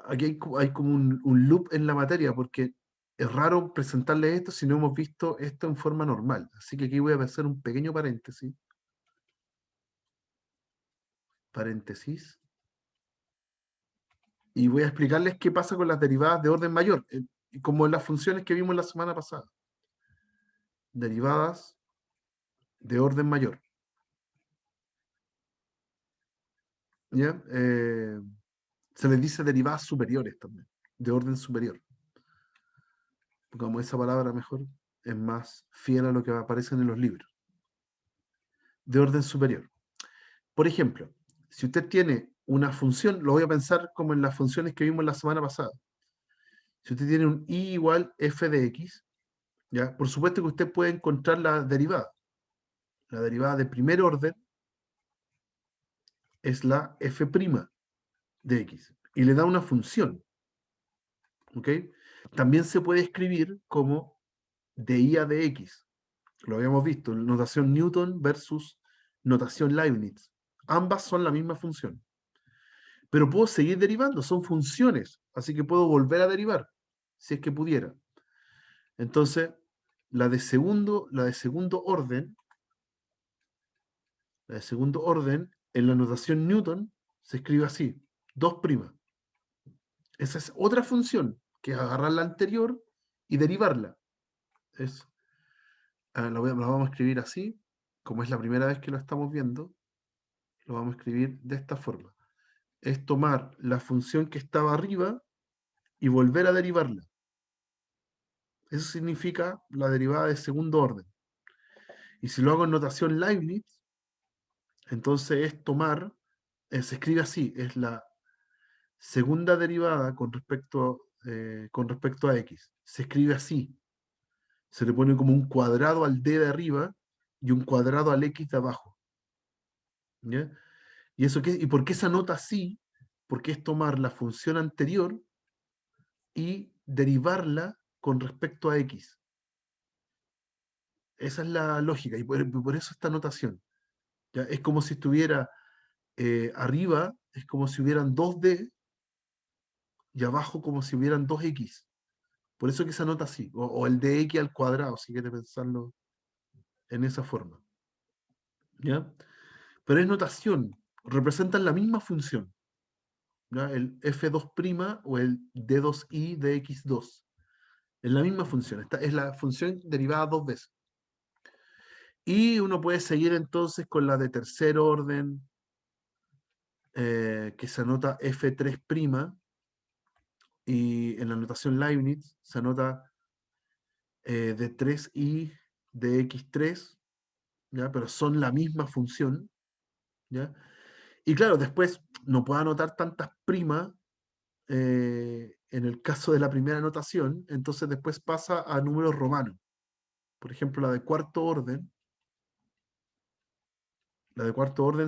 aquí hay como un loop en la materia, porque es raro presentarle esto si no hemos visto esto en forma normal. Así que aquí voy a hacer un pequeño paréntesis. Paréntesis. Y voy a explicarles qué pasa con las derivadas de orden mayor, como en las funciones que vimos la semana pasada. Derivadas de orden mayor. ¿Ya? Se les dice derivadas superiores también, de orden superior. Como esa palabra mejor es más fiel a lo que aparece en los libros. De orden superior. Por ejemplo, si usted tiene una función, lo voy a pensar como en las funciones que vimos la semana pasada. Si usted tiene un i igual f de x, ¿ya? Por supuesto que usted puede encontrar la derivada. La derivada de primer orden es la f' de x y le da una función. ¿Ok? También se puede escribir como de i a de x. Lo habíamos visto, notación Newton versus notación Leibniz. Ambas son la misma función. Pero puedo seguir derivando, son funciones, así que puedo volver a derivar, si es que pudiera. Entonces, la de segundo orden, en la notación Newton, se escribe así, 2'. Esa es otra función, que es agarrar la anterior y derivarla. Es, la vamos a escribir así, como es la primera vez que lo estamos viendo, lo vamos a escribir de esta forma. Es tomar la función que estaba arriba y volver a derivarla. Eso significa la derivada de segundo orden. Y si lo hago en notación Leibniz, Entonces es tomar, se escribe así, es la segunda derivada con respecto a x. Se escribe así. Se le pone como un cuadrado al d de arriba y un cuadrado al x de abajo. ¿Ya? ¿Y por qué se anota así? Porque es tomar la función anterior y derivarla con respecto a x. Esa es la lógica, y por eso esta notación. ¿Ya? Es como si estuviera arriba, es como si hubieran 2D y abajo como si hubieran 2x. Por eso que se anota así, o el de x al cuadrado, si quieres pensarlo en esa forma. ¿Ya? Pero es notación, representan la misma función. ¿Ya? El f2' o el d2i de x2. Es la misma función, esta es la función derivada dos veces. Y uno puede seguir entonces con la de tercer orden, que se anota f3', y en la notación Leibniz se anota de 3i de x3, ¿ya? Pero son la misma función. ¿Ya? Y claro, después no puedo anotar tantas primas en el caso de la primera notación, entonces después pasa a números romanos. Por ejemplo, la de cuarto orden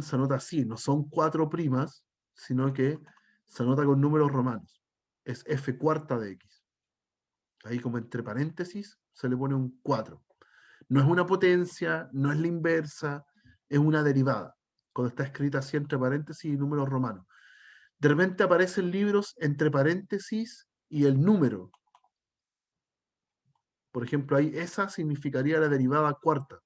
se anota así, no son 4 primas, sino que se anota con números romanos. Es f cuarta de x. Ahí como entre paréntesis se le pone un 4. No es una potencia, no es la inversa, es una derivada. Cuando está escrita así entre paréntesis y números romanos. De repente aparecen libros entre paréntesis y el número. Por ejemplo, ahí esa significaría la derivada cuarta.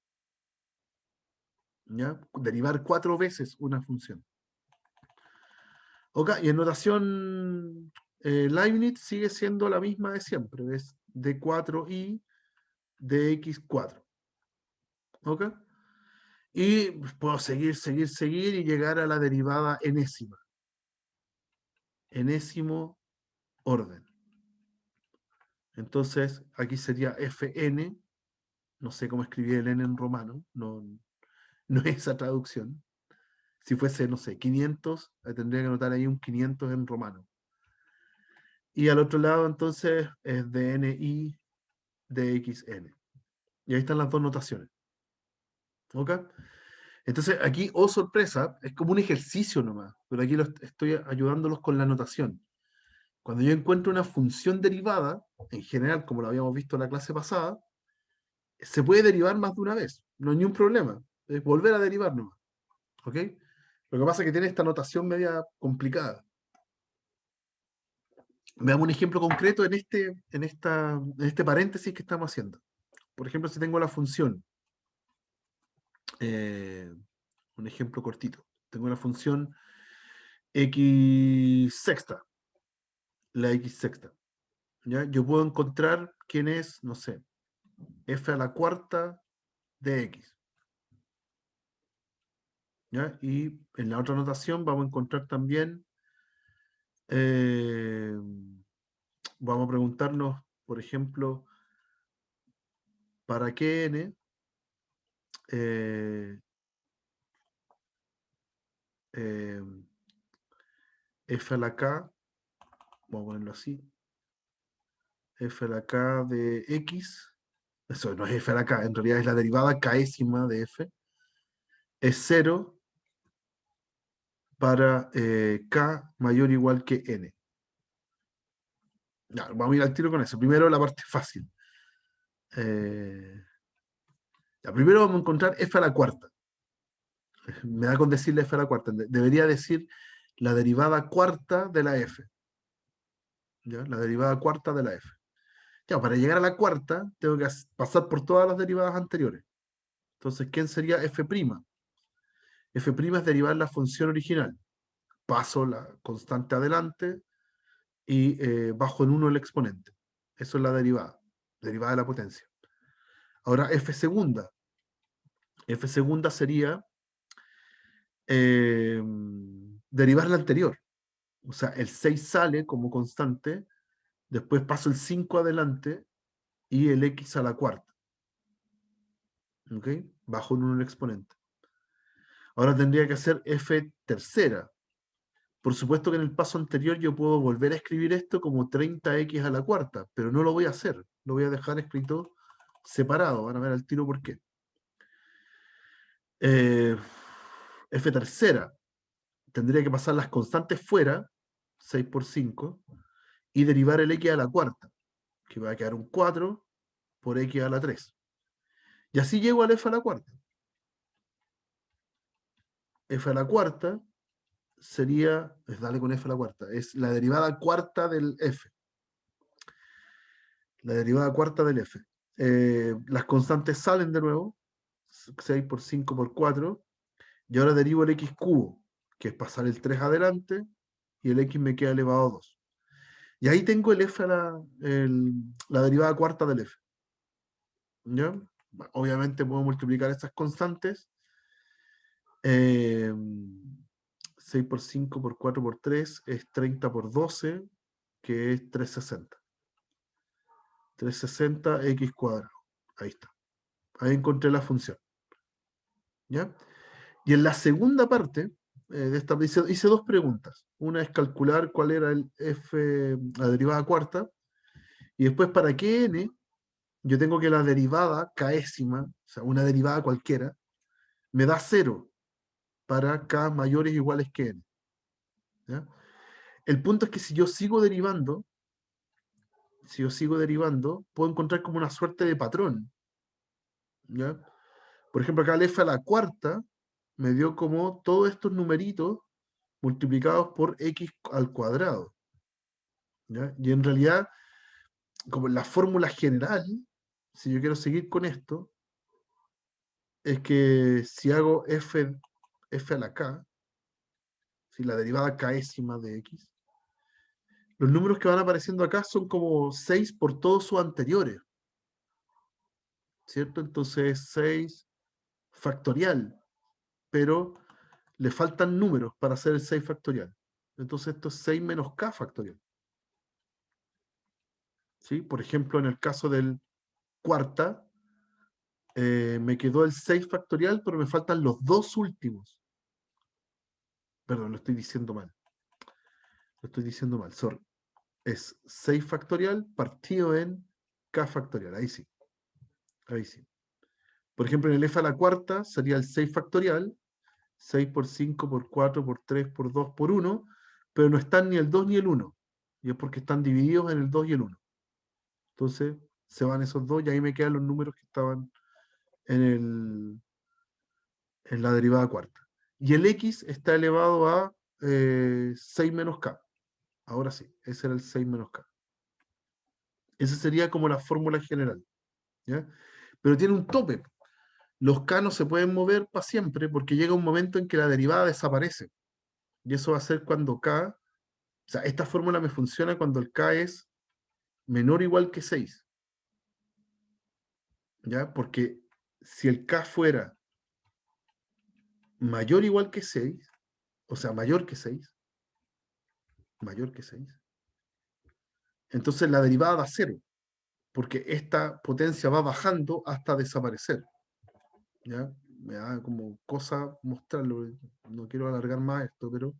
¿Ya? Derivar 4 veces una función. Ok, y en notación Leibniz sigue siendo la misma de siempre. Es d4i de x4. ¿Ok? Y puedo seguir y llegar a la derivada enésima. Enésimo orden. Entonces, aquí sería fn. No sé cómo escribir el n en romano. No es esa traducción. Si fuese, no sé, 500, tendría que anotar ahí un 500 en romano. Y al otro lado, entonces, es dni de xn. Y ahí están las dos notaciones. ¿Ok? Entonces, aquí, oh sorpresa, es como un ejercicio nomás, pero aquí estoy ayudándolos con la notación. Cuando yo encuentro una función derivada, en general, como lo habíamos visto en la clase pasada, se puede derivar más de una vez, no hay ningún problema. Es volver a derivar nomás. ¿Ok? Lo que pasa es que tiene esta notación media complicada. Veamos un ejemplo concreto en este paréntesis que estamos haciendo. Por ejemplo, si tengo la función, eh, un ejemplo cortito, tengo la función x sexta, la x sexta. ¿Ya? Yo puedo encontrar quién es, no sé, f a la cuarta de x. ¿Ya? Y en la otra notación vamos a encontrar también, eh, vamos a preguntarnos, por ejemplo, ¿para qué n? Eh, eh, f a la k, vamos a ponerlo así, f a la k de x, eso no es f a la k, en realidad es la derivada késima de f, es 0 para k mayor o igual que n. Ya, vamos a ir al tiro con eso. Primero la parte fácil. Ya, primero vamos a encontrar f a la cuarta. Me da con decirle f a la cuarta. Debería decir la derivada cuarta de la f. ¿Ya? La derivada cuarta de la f. Ya, para llegar a la cuarta, tengo que pasar por todas las derivadas anteriores. Entonces, ¿quién sería f'? F' es derivar la función original. Paso la constante adelante y bajo en 1 el exponente. Eso es la derivada de la potencia. Ahora, f segunda. F segunda sería derivar la anterior. O sea, el 6 sale como constante, después paso el 5 adelante y el x a la cuarta. ¿Ok? Bajo en 1 el exponente. Ahora tendría que hacer f tercera. Por supuesto que en el paso anterior yo puedo volver a escribir esto como 30x a la cuarta, pero no lo voy a hacer. Lo voy a dejar escrito separado. Van a ver al tiro por qué. F tercera. Tendría que pasar las constantes fuera, 6 por 5, y derivar el x a la cuarta, que va a quedar un 4 por x a la 3. Y así llego al f a la cuarta. F a la cuarta sería, dale con f a la cuarta, es la derivada cuarta del f. La derivada cuarta del f. Las constantes salen de nuevo, 6 por 5 por 4, y ahora derivo el x cubo, que es pasar el 3 adelante, y el x me queda elevado a 2. Y ahí tengo el f a la derivada cuarta del f. ¿Ya? Obviamente puedo multiplicar estas constantes. 6 por 5 por 4 por 3 es 30 por 12, que es 360. 360 x cuadrado. Ahí está. Ahí encontré la función. ¿Ya? Y en la segunda parte de esta hice dos preguntas. Una es calcular cuál era el f, la derivada cuarta, y después para qué n yo tengo que la derivada késima, o sea, una derivada cualquiera, me da 0 para k mayores o iguales que n. ¿Ya? El punto es que si yo sigo derivando, puedo encontrar como una suerte de patrón. ¿Ya? Por ejemplo, acá el f a la cuarta me dio como todos estos numeritos multiplicados por x al cuadrado. ¿Ya? Y en realidad, como la fórmula general, si yo quiero seguir con esto, es que si hago f a la k, si la derivada késima de x, los números que van apareciendo acá son como 6 por todos sus anteriores, ¿cierto? Entonces 6 factorial, pero le faltan números para hacer el 6 factorial. Entonces esto es 6 menos k factorial. ¿Sí? Por ejemplo, en el caso del cuarta, me quedó el 6 factorial, pero me faltan los dos últimos. Perdón, lo estoy diciendo mal. Lo estoy diciendo mal, sorry. Es 6 factorial partido en k factorial. Ahí sí. Ahí sí. Por ejemplo, en el f a la cuarta sería el 6 factorial, 6 por 5 por 4 por 3 por 2 por 1, pero no están ni el 2 ni el 1. Y es porque están divididos en el 2 y el 1. Entonces se van esos dos y ahí me quedan los números que estaban en la derivada cuarta. Y el x está elevado a 6 menos k. Ahora sí, ese era el 6 menos k. Esa sería como la fórmula general. ¿Ya? Pero tiene un tope. Los k no se pueden mover para siempre porque llega un momento en que la derivada desaparece. Y eso va a ser cuando k, o sea, esta fórmula me funciona cuando el k es menor o igual que 6. ¿Ya? Porque si el k fuera mayor o igual que 6, o sea, mayor que 6, entonces la derivada da 0, porque esta potencia va bajando hasta desaparecer. ¿Ya? Me da como cosa mostrarlo, no quiero alargar más esto, pero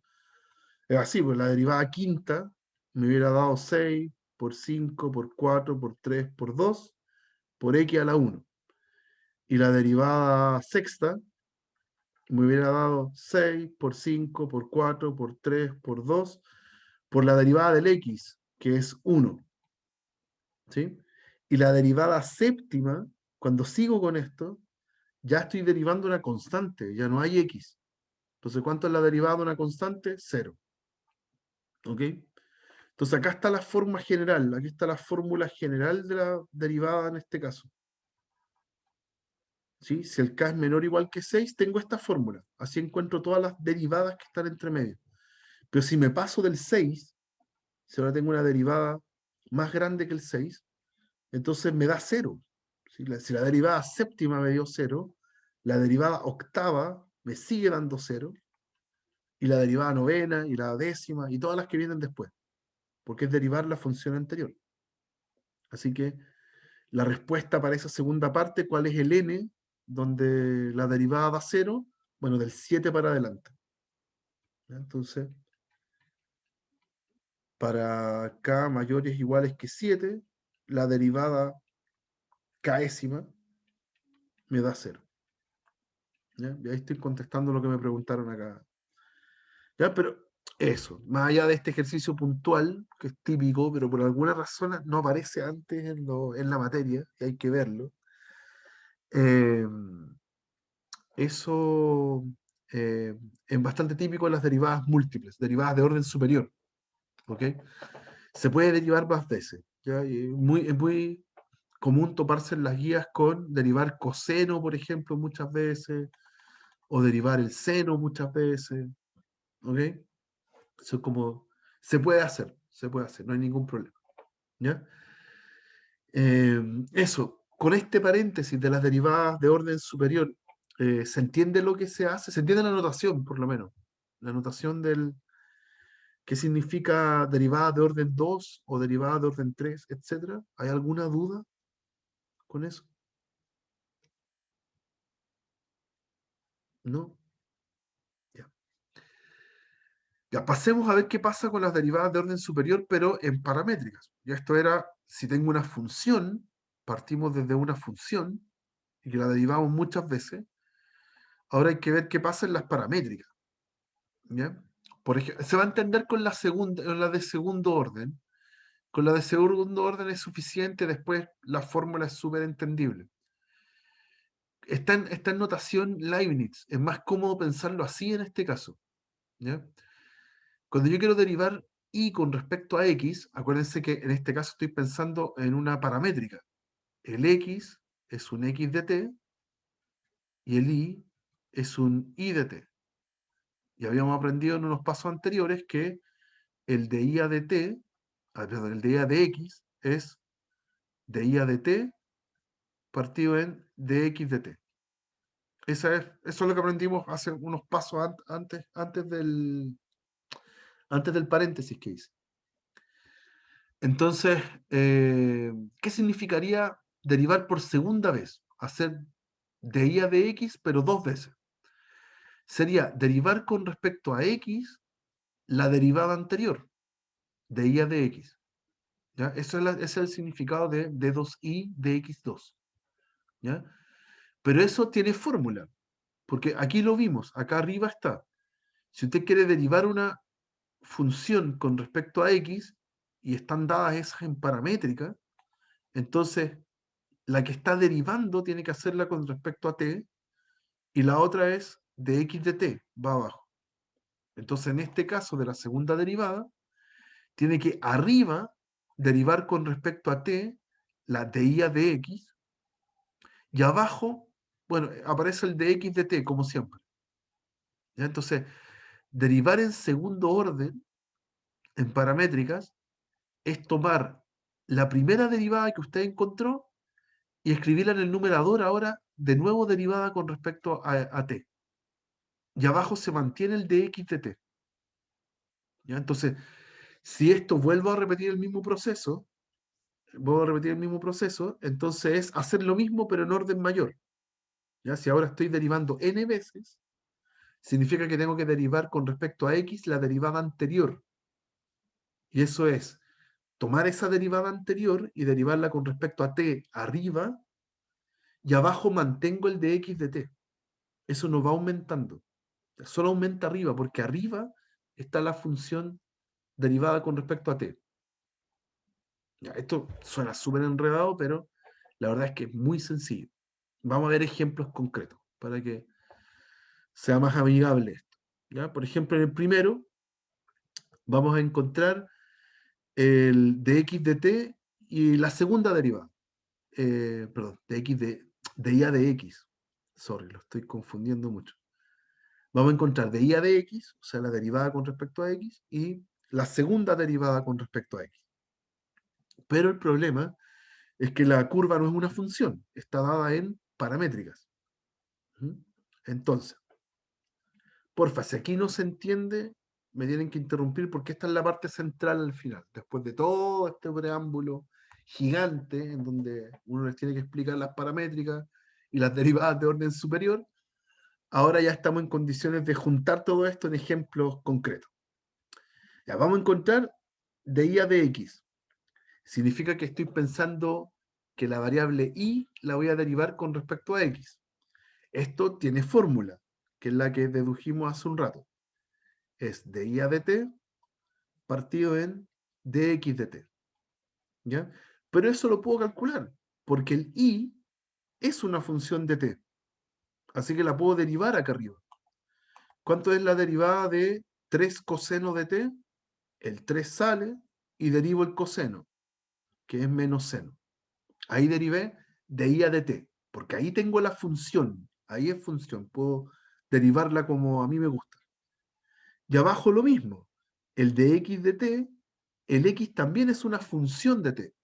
es así, pues la derivada quinta me hubiera dado 6 por 5 por 4 por 3 por 2 por x a la 1. Y la derivada sexta me hubiera dado 6 por 5 por 4 por 3 por 2 por la derivada del x, que es 1. ¿Sí? Y la derivada séptima, cuando sigo con esto, ya estoy derivando una constante, ya no hay x. Entonces, ¿cuánto es la derivada de una constante? 0. ¿Ok? Entonces, acá está la forma general, aquí está la fórmula general de la derivada en este caso. ¿Sí? Si el k es menor o igual que 6, tengo esta fórmula. Así encuentro todas las derivadas que están entre medio. Pero si me paso del 6, si ahora tengo una derivada más grande que el 6, entonces me da 0. Si la derivada séptima me dio 0, la derivada octava me sigue dando 0, y la derivada novena, y la décima, y todas las que vienen después, porque es derivar la función anterior. Así que la respuesta para esa segunda parte, ¿cuál es el n? Donde la derivada da 0, Bueno, del 7 para adelante. ¿Ya? Entonces, para k mayores iguales que 7, la derivada késima me da 0. ¿Ya? Y ahí estoy contestando lo que me preguntaron acá. ¿Ya? Pero eso, más allá de este ejercicio puntual, que es típico, pero por alguna razón no aparece antes en la materia, y hay que verlo, eh, eso es bastante típico en las derivadas múltiples, derivadas de orden superior. ¿Ok? Se puede derivar más veces. ¿Ya? Y es muy común toparse en las guías con derivar coseno, por ejemplo, muchas veces, o derivar el seno muchas veces. ¿Ok? Eso es como, se puede hacer, no hay ningún problema. ¿Ya? Eso, con este paréntesis de las derivadas de orden superior, ¿se entiende lo que se hace? ¿Se entiende la notación, por lo menos? La notación del qué significa derivada de orden 2 o derivada de orden 3, etcétera. ¿Hay alguna duda con eso? ¿No? Ya. Ya, pasemos a ver qué pasa con las derivadas de orden superior, pero en paramétricas. Ya esto era, si tengo una función, partimos desde una función, y que la derivamos muchas veces, ahora hay que ver qué pasa en las paramétricas. ¿Ya? Por ejemplo, se va a entender con la segunda, con la de segundo orden. Con la de segundo orden es suficiente, después la fórmula es súper entendible. Está en notación Leibniz, es más cómodo pensarlo así en este caso. ¿Ya? Cuando yo quiero derivar y con respecto a x, acuérdense que en este caso estoy pensando en una paramétrica. El x es un x de t y el y es un y de t. Y habíamos aprendido en unos pasos anteriores que el de i a de t, perdón, el de i a de x es de i a de t partido en dx de t. Eso es lo que aprendimos hace unos pasos antes del paréntesis que hice. Entonces, ¿qué significaría derivar por segunda vez? Hacer de i a de x, pero dos veces. Sería derivar con respecto a x la derivada anterior, de i a de x. ¿Ya? Ese es el significado de d2i de x2. ¿Ya? Pero eso tiene fórmula, porque aquí lo vimos, acá arriba está. Si usted quiere derivar una función con respecto a x y están dadas esas en paramétrica, entonces la que está derivando tiene que hacerla con respecto a t y la otra es de x de t, va abajo. Entonces en este caso de la segunda derivada, tiene que arriba derivar con respecto a t la de i a de x y abajo, bueno, aparece el de x de t como siempre. ¿Ya? Entonces, derivar en segundo orden en paramétricas es tomar la primera derivada que usted encontró y escribirla en el numerador ahora de nuevo derivada con respecto a t. Y abajo se mantiene el de x de t. ¿Ya? Entonces, si esto vuelvo a repetir el mismo proceso, entonces es hacer lo mismo pero en orden mayor. ¿Ya? Si ahora estoy derivando n veces, significa que tengo que derivar con respecto a x la derivada anterior. Y eso es tomar esa derivada anterior y derivarla con respecto a t arriba y abajo mantengo el de x de t. Eso no va aumentando. Solo aumenta arriba, porque arriba está la función derivada con respecto a t. Ya, esto suena súper enredado, pero la verdad es que es muy sencillo. Vamos a ver ejemplos concretos para que sea más amigable esto. ¿Ya? Por ejemplo, en el primero vamos a encontrar el de x de t y la segunda derivada. Perdón, de i a de x. Sorry, lo estoy confundiendo mucho. Vamos a encontrar de i a de x, o sea, la derivada con respecto a x, y la segunda derivada con respecto a x. Pero el problema es que la curva no es una función, está dada en paramétricas. ¿Mm? Entonces, porfa, si aquí no se entiende, me tienen que interrumpir porque esta es la parte central al final. Después de todo este preámbulo gigante en donde uno les tiene que explicar las paramétricas y las derivadas de orden superior, ahora ya estamos en condiciones de juntar todo esto en ejemplos concretos. Ya vamos a encontrar de y a dx. Significa que estoy pensando que la variable y la voy a derivar con respecto a x. Esto tiene fórmula, que es la que dedujimos hace un rato. Es de y a dt partido en dx dt. ¿Ya? Pero eso lo puedo calcular, porque el y es una función de t. Así que la puedo derivar acá arriba. ¿Cuánto es la derivada de 3 coseno de t? El 3 sale y derivo el coseno, que es menos seno. Ahí derivé de i a dt, porque ahí tengo la función. Ahí es función. Puedo derivarla como a mí me gusta. Y abajo lo mismo. El de x de t, el x también es una función de t.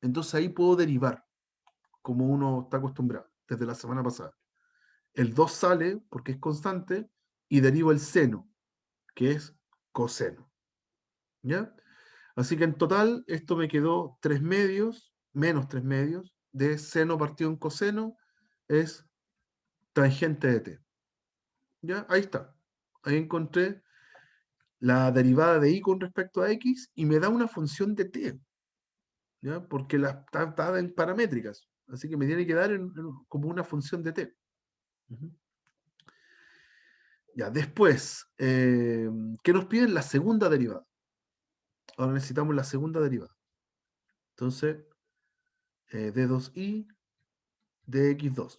Entonces ahí puedo derivar, como uno está acostumbrado desde la semana pasada. El 2 sale porque es constante y derivo el seno, que es coseno. ¿Ya? Así que en total esto me quedó 3 medios, menos 3 medios, de seno partido en coseno, es tangente de t. ¿Ya? Ahí está. Ahí encontré la derivada de y con respecto a x y me da una función de t. ¿Ya? Porque está en paramétricas. Así que me tiene que dar como una función de t. Ya, después, ¿qué nos piden? La segunda derivada. Ahora necesitamos la segunda derivada. Entonces, d2i dx2.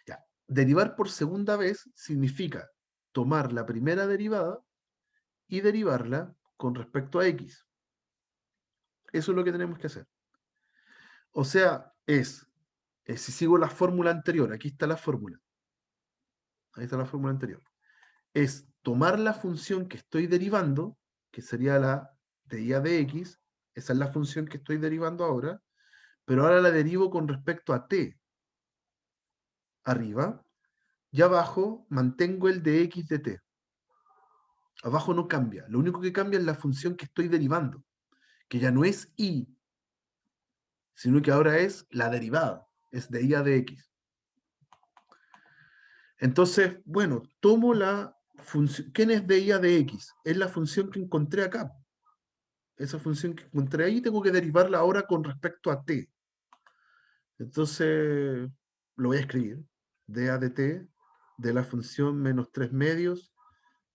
Ya. Derivar por segunda vez significa tomar la primera derivada y derivarla con respecto a x. Eso es lo que tenemos que hacer. O sea, si sigo la fórmula anterior, aquí está la fórmula. Ahí está la fórmula anterior. Es tomar la función que estoy derivando, que sería la de y a de x, esa es la función que estoy derivando ahora, pero ahora la derivo con respecto a t arriba, y abajo mantengo el de x de t. Abajo no cambia, lo único que cambia es la función que estoy derivando, que ya no es y, sino que ahora es la derivada, es de y a de x. Entonces, bueno, tomo la función. ¿Quién es de y a de x? Es la función que encontré acá. Esa función que encontré ahí tengo que derivarla ahora con respecto a t. Entonces, lo voy a escribir. dA de t de la función menos 3 medios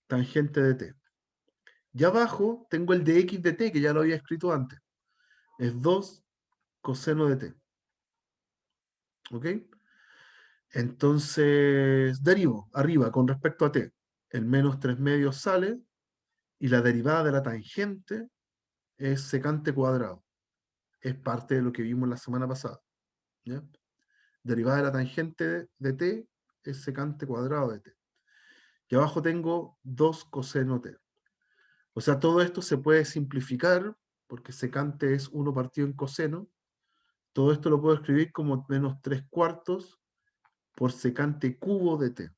tangente de t. Y abajo tengo el de x de t, que ya lo había escrito antes. Es 2 coseno de t. ¿Ok? Entonces, derivo arriba con respecto a t. El menos 3 medios sale y la derivada de la tangente es secante cuadrado. Es parte de lo que vimos la semana pasada. ¿Ya? Derivada de la tangente de t es secante cuadrado de t. Y abajo tengo 2 coseno t. O sea, todo esto se puede simplificar, porque secante es 1 partido en coseno. Todo esto lo puedo escribir como menos 3 cuartos por secante cubo de t.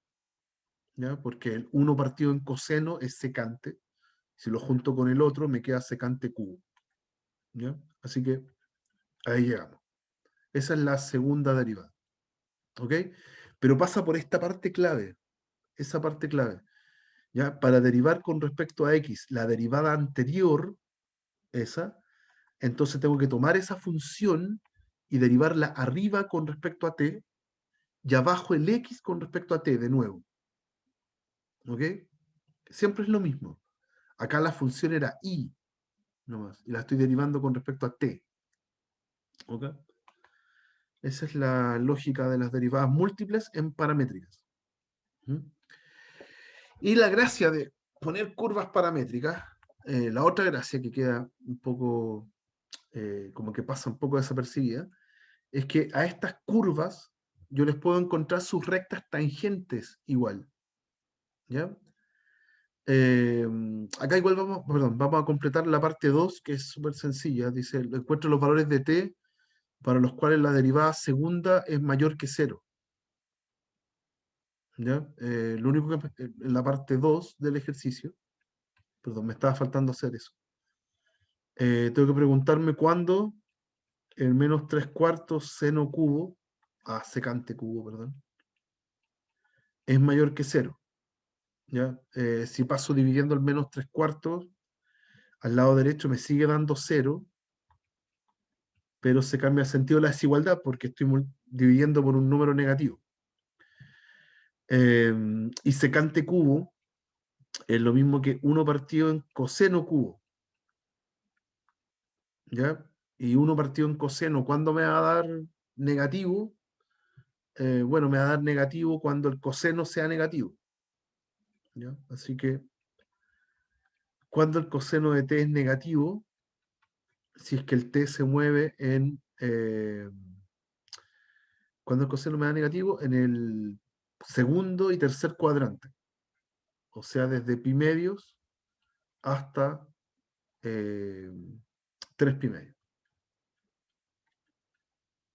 ¿Ya? Porque el 1 partido en coseno es secante. Si lo junto con el otro, me queda secante cubo. ¿Ya? Así que ahí llegamos. Esa es la segunda derivada. ¿Ok? Pero pasa por esta parte clave. Esa parte clave. ¿Ya? Para derivar con respecto a x, la derivada anterior, esa, entonces tengo que tomar esa función y derivarla arriba con respecto a t y abajo el x con respecto a t de nuevo. ¿Ok? Siempre es lo mismo. Acá la función era y nomás, y la estoy derivando con respecto a t. ¿Ok? Esa es la lógica de las derivadas múltiples en paramétricas. ¿Mm? Y la gracia de poner curvas paramétricas, la otra gracia que queda un poco, como que pasa un poco desapercibida, es que a estas curvas yo les puedo encontrar sus rectas tangentes igual. ¿Ya? Eh, Acá igual vamos a completar la parte 2, que es súper sencilla. Dice, encuentro los valores de t para los cuales la derivada segunda es mayor que cero. ¿Ya? Lo único que en la parte 2 del ejercicio, perdón, me estaba faltando hacer eso. Tengo que preguntarme cuándo el menos 3 cuartos seno cubo, secante cubo, perdón, es mayor que cero. ¿Ya? Si paso dividiendo el menos 3/4, al lado derecho me sigue dando cero, pero se cambia el sentido de la desigualdad porque estoy dividiendo por un número negativo. Y secante cubo es lo mismo que 1 partido en coseno cubo. ¿Ya? Y 1 partido en coseno, ¿cuándo me va a dar negativo? Bueno, me va a dar negativo cuando el coseno sea negativo. ¿Ya? Así que cuando el coseno de t es negativo, si es que el t se mueve en... cuando el coseno me da negativo, en el segundo y tercer cuadrante. O sea, desde pi medios hasta 3 pi medios.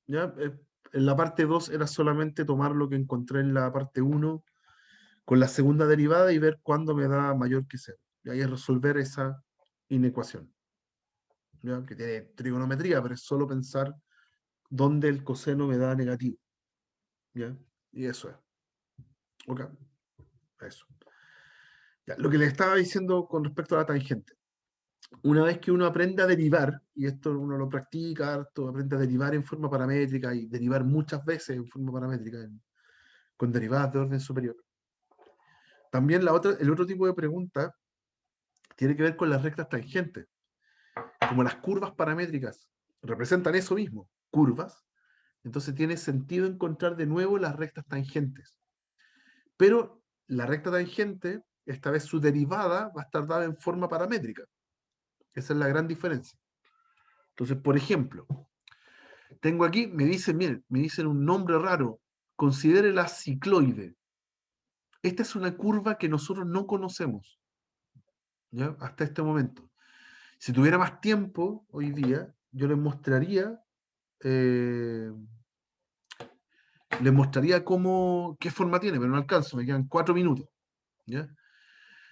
¿Ya? En la parte 2 era solamente tomar lo que encontré en la parte 1 con la segunda derivada y ver cuándo me da mayor que cero. Y ahí es resolver esa inecuación. ¿Ya? Que tiene trigonometría, pero es solo pensar dónde el coseno me da negativo. ¿Ya? Y eso es. Ok. Eso. Ya, lo que le estaba diciendo con respecto a la tangente. Una vez que uno aprende a derivar, y esto uno lo practica harto, aprende a derivar en forma paramétrica y derivar muchas veces en forma paramétrica con derivadas de orden superior. También el otro tipo de pregunta tiene que ver con las rectas tangentes. Como las curvas paramétricas representan eso mismo, curvas, entonces tiene sentido encontrar de nuevo las rectas tangentes. Pero la recta tangente, esta vez su derivada, va a estar dada en forma paramétrica. Esa es la gran diferencia. Entonces, por ejemplo, tengo aquí, miren, me dicen un nombre raro, considere la cicloide. Esta es una curva que nosotros no conocemos, ¿ya? Hasta este momento. Si tuviera más tiempo hoy día, yo eh, qué forma tiene, pero no alcanzo, me quedan 4 minutos, ¿ya?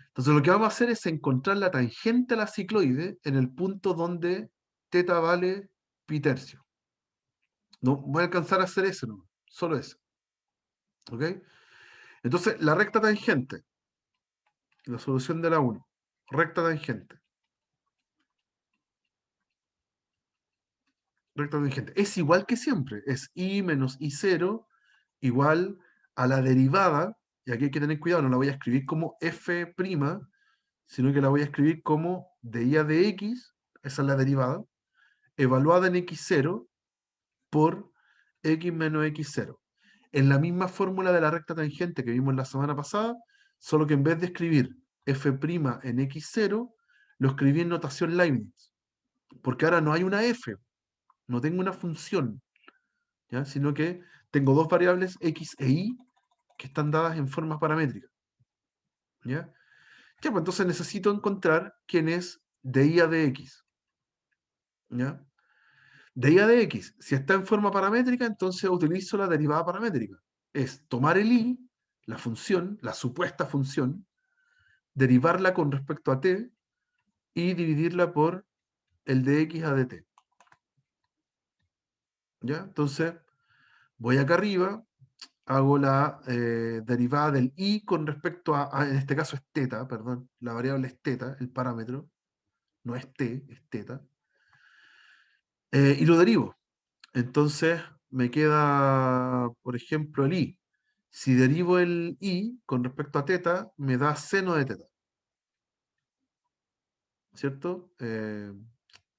Entonces lo que vamos a hacer es encontrar la tangente a la cicloide en el punto donde teta vale pi tercio. No voy a alcanzar a hacer eso, no, solo eso. ¿Ok? Entonces, la recta tangente, la solución de la 1, recta tangente, recta tangente, es igual que siempre, es i menos i0 igual a la derivada, y aquí hay que tener cuidado, no la voy a escribir como f', sino que la voy a escribir como de i a de x, esa es la derivada, evaluada en x0 por x menos x0. En la misma fórmula de la recta tangente que vimos la semana pasada, solo que en vez de escribir f' en x0, lo escribí en notación Leibniz. Porque ahora no hay una f, no tengo una función, ¿ya? Sino que tengo dos variables x e y que están dadas en forma paramétrica. ¿Ya? Ya, pues entonces necesito encontrar quién es de i a de x. ¿Ya? De i a de x, si está en forma paramétrica, entonces utilizo la derivada paramétrica. Es tomar el i, la función, la supuesta función, derivarla con respecto a t y dividirla por el de x a de t. ¿Ya? Entonces, voy acá arriba, hago la derivada del i con respecto en este caso es teta, perdón, la variable es teta, el parámetro, no es t, es teta, y lo derivo. Entonces me queda, por ejemplo, el i. Si derivo el i con respecto a teta, me da seno de teta, ¿cierto?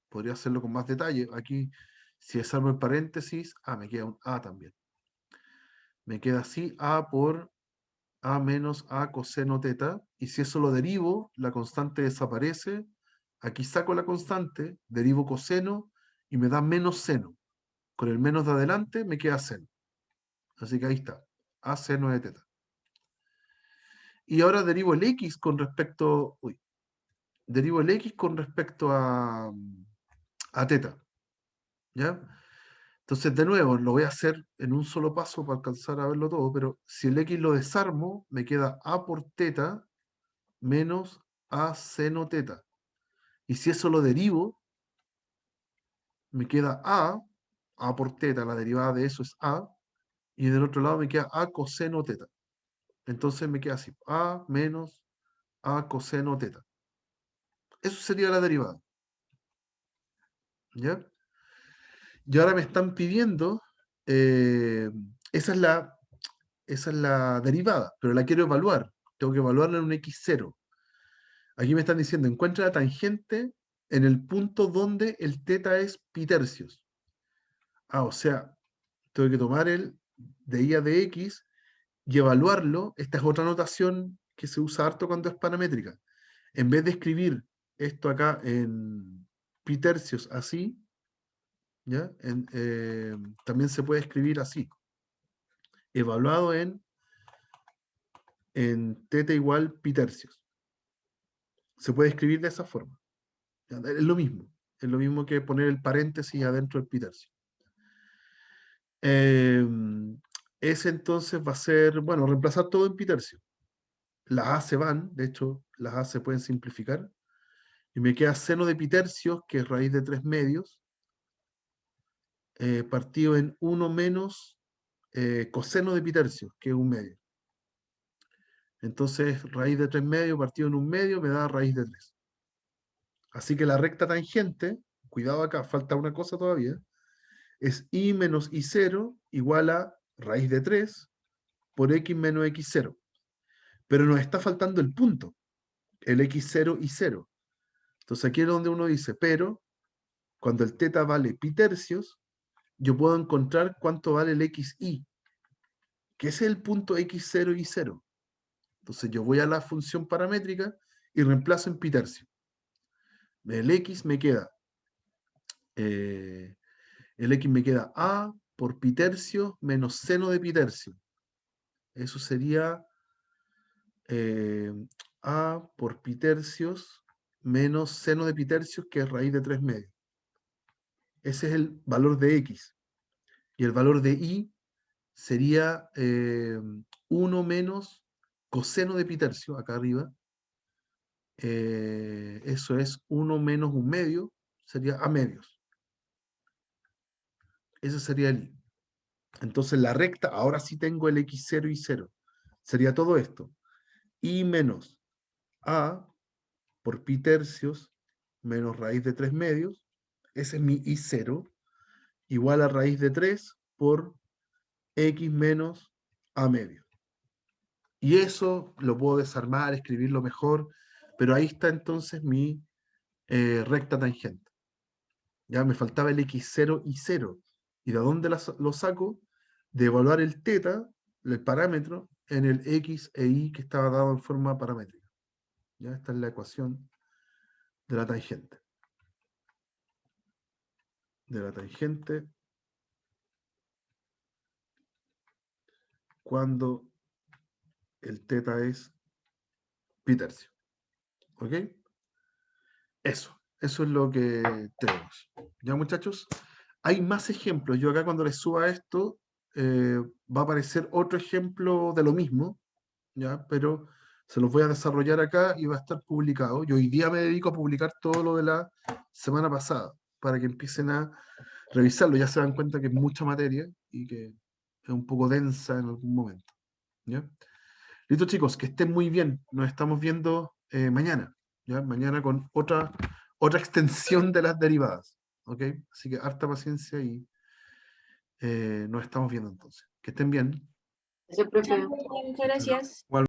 Podría hacerlo con más detalle. Aquí, si desarmo el paréntesis, me queda un a también. Me queda así, a por a menos a coseno teta, y si eso lo derivo, la constante desaparece, aquí saco la constante, derivo coseno, y me da menos seno. Con el menos de adelante me queda seno. Así que ahí está, a seno de teta. Y ahora derivo el x con respecto, derivo el x con respecto a teta, ¿ya? Entonces, de nuevo, lo voy a hacer en un solo paso para alcanzar a verlo todo, pero si el x lo desarmo, me queda a por teta menos a seno teta. Y si eso lo derivo, me queda a por teta, la derivada de eso es a, y del otro lado me queda a coseno teta. Entonces me queda así, A menos A coseno teta. Eso sería la derivada. ¿Ya? Y ahora me están pidiendo, esa es la derivada, pero la quiero evaluar. Tengo que evaluarla en un x0. Aquí me están diciendo, encuentra la tangente en el punto donde el teta es pi tercios. O sea, tengo que tomar el de y a de x y evaluarlo. Esta es otra notación que se usa harto cuando es paramétrica. En vez de escribir esto acá en pi tercios así, ¿ya? También se puede escribir así. Evaluado en teta igual pi tercios. Se puede escribir de esa forma. ¿Ya? Es lo mismo. Es lo mismo que poner el paréntesis adentro del pi tercio. Ese entonces va a ser, bueno, reemplazar todo en pi tercio. Las A se van, de hecho, las A se pueden simplificar. Y me queda seno de pi tercios, que es raíz de 3 medios, partido en 1 menos coseno de pi tercios, que es 1 medio. Entonces, raíz de 3 medios partido en 1 medio me da raíz de 3. Así que la recta tangente, cuidado acá, falta una cosa todavía, es y menos y0 igual a raíz de 3 por x menos x0. Pero nos está faltando el punto, el x0 y 0. Entonces aquí es donde uno dice, pero cuando el teta vale pi tercios, yo puedo encontrar cuánto vale el xy, que es el punto x0 y 0. Entonces yo voy a la función paramétrica y reemplazo en pi tercio. El x me queda, a por pi tercio menos seno de pi tercio. Eso sería a por pi tercios menos seno de pi tercios, que es raíz de 3 medios. Ese es el valor de x. Y el valor de y sería 1 menos coseno de pi tercio, acá arriba. Eso es 1 menos 1 medio, sería a medios. Ese sería el y. Entonces la recta, ahora sí tengo el x0 y 0. Sería todo esto. Y menos a por pi tercios menos raíz de 3 medios. Ese es mi y0. Igual a raíz de 3 por x menos a medio. Y eso lo puedo desarmar, escribirlo mejor, pero ahí está entonces mi recta tangente. Ya me faltaba el x0 y 0. ¿Y de dónde lo saco? De evaluar el teta, el parámetro, en el x e y que estaba dado en forma paramétrica. ¿Ya? Esta es la ecuación de la tangente. De la tangente cuando el teta es pi tercio. ¿Ok? Eso es lo que tenemos. ¿Ya, muchachos? Hay más ejemplos. Yo acá cuando les suba esto, va a aparecer otro ejemplo de lo mismo, ¿ya? Pero se los voy a desarrollar acá y va a estar publicado. Yo hoy día me dedico a publicar todo lo de la semana pasada, para que empiecen a revisarlo. Ya se dan cuenta que es mucha materia y que es un poco densa en algún momento. ¿Ya? Listo, chicos, que estén muy bien. Nos estamos viendo mañana. ¿Ya? Mañana con otra extensión de las derivadas. ¿Ok? Así que harta paciencia y nos estamos viendo entonces. Que estén bien. Eso, profe. Muchas gracias. Igual.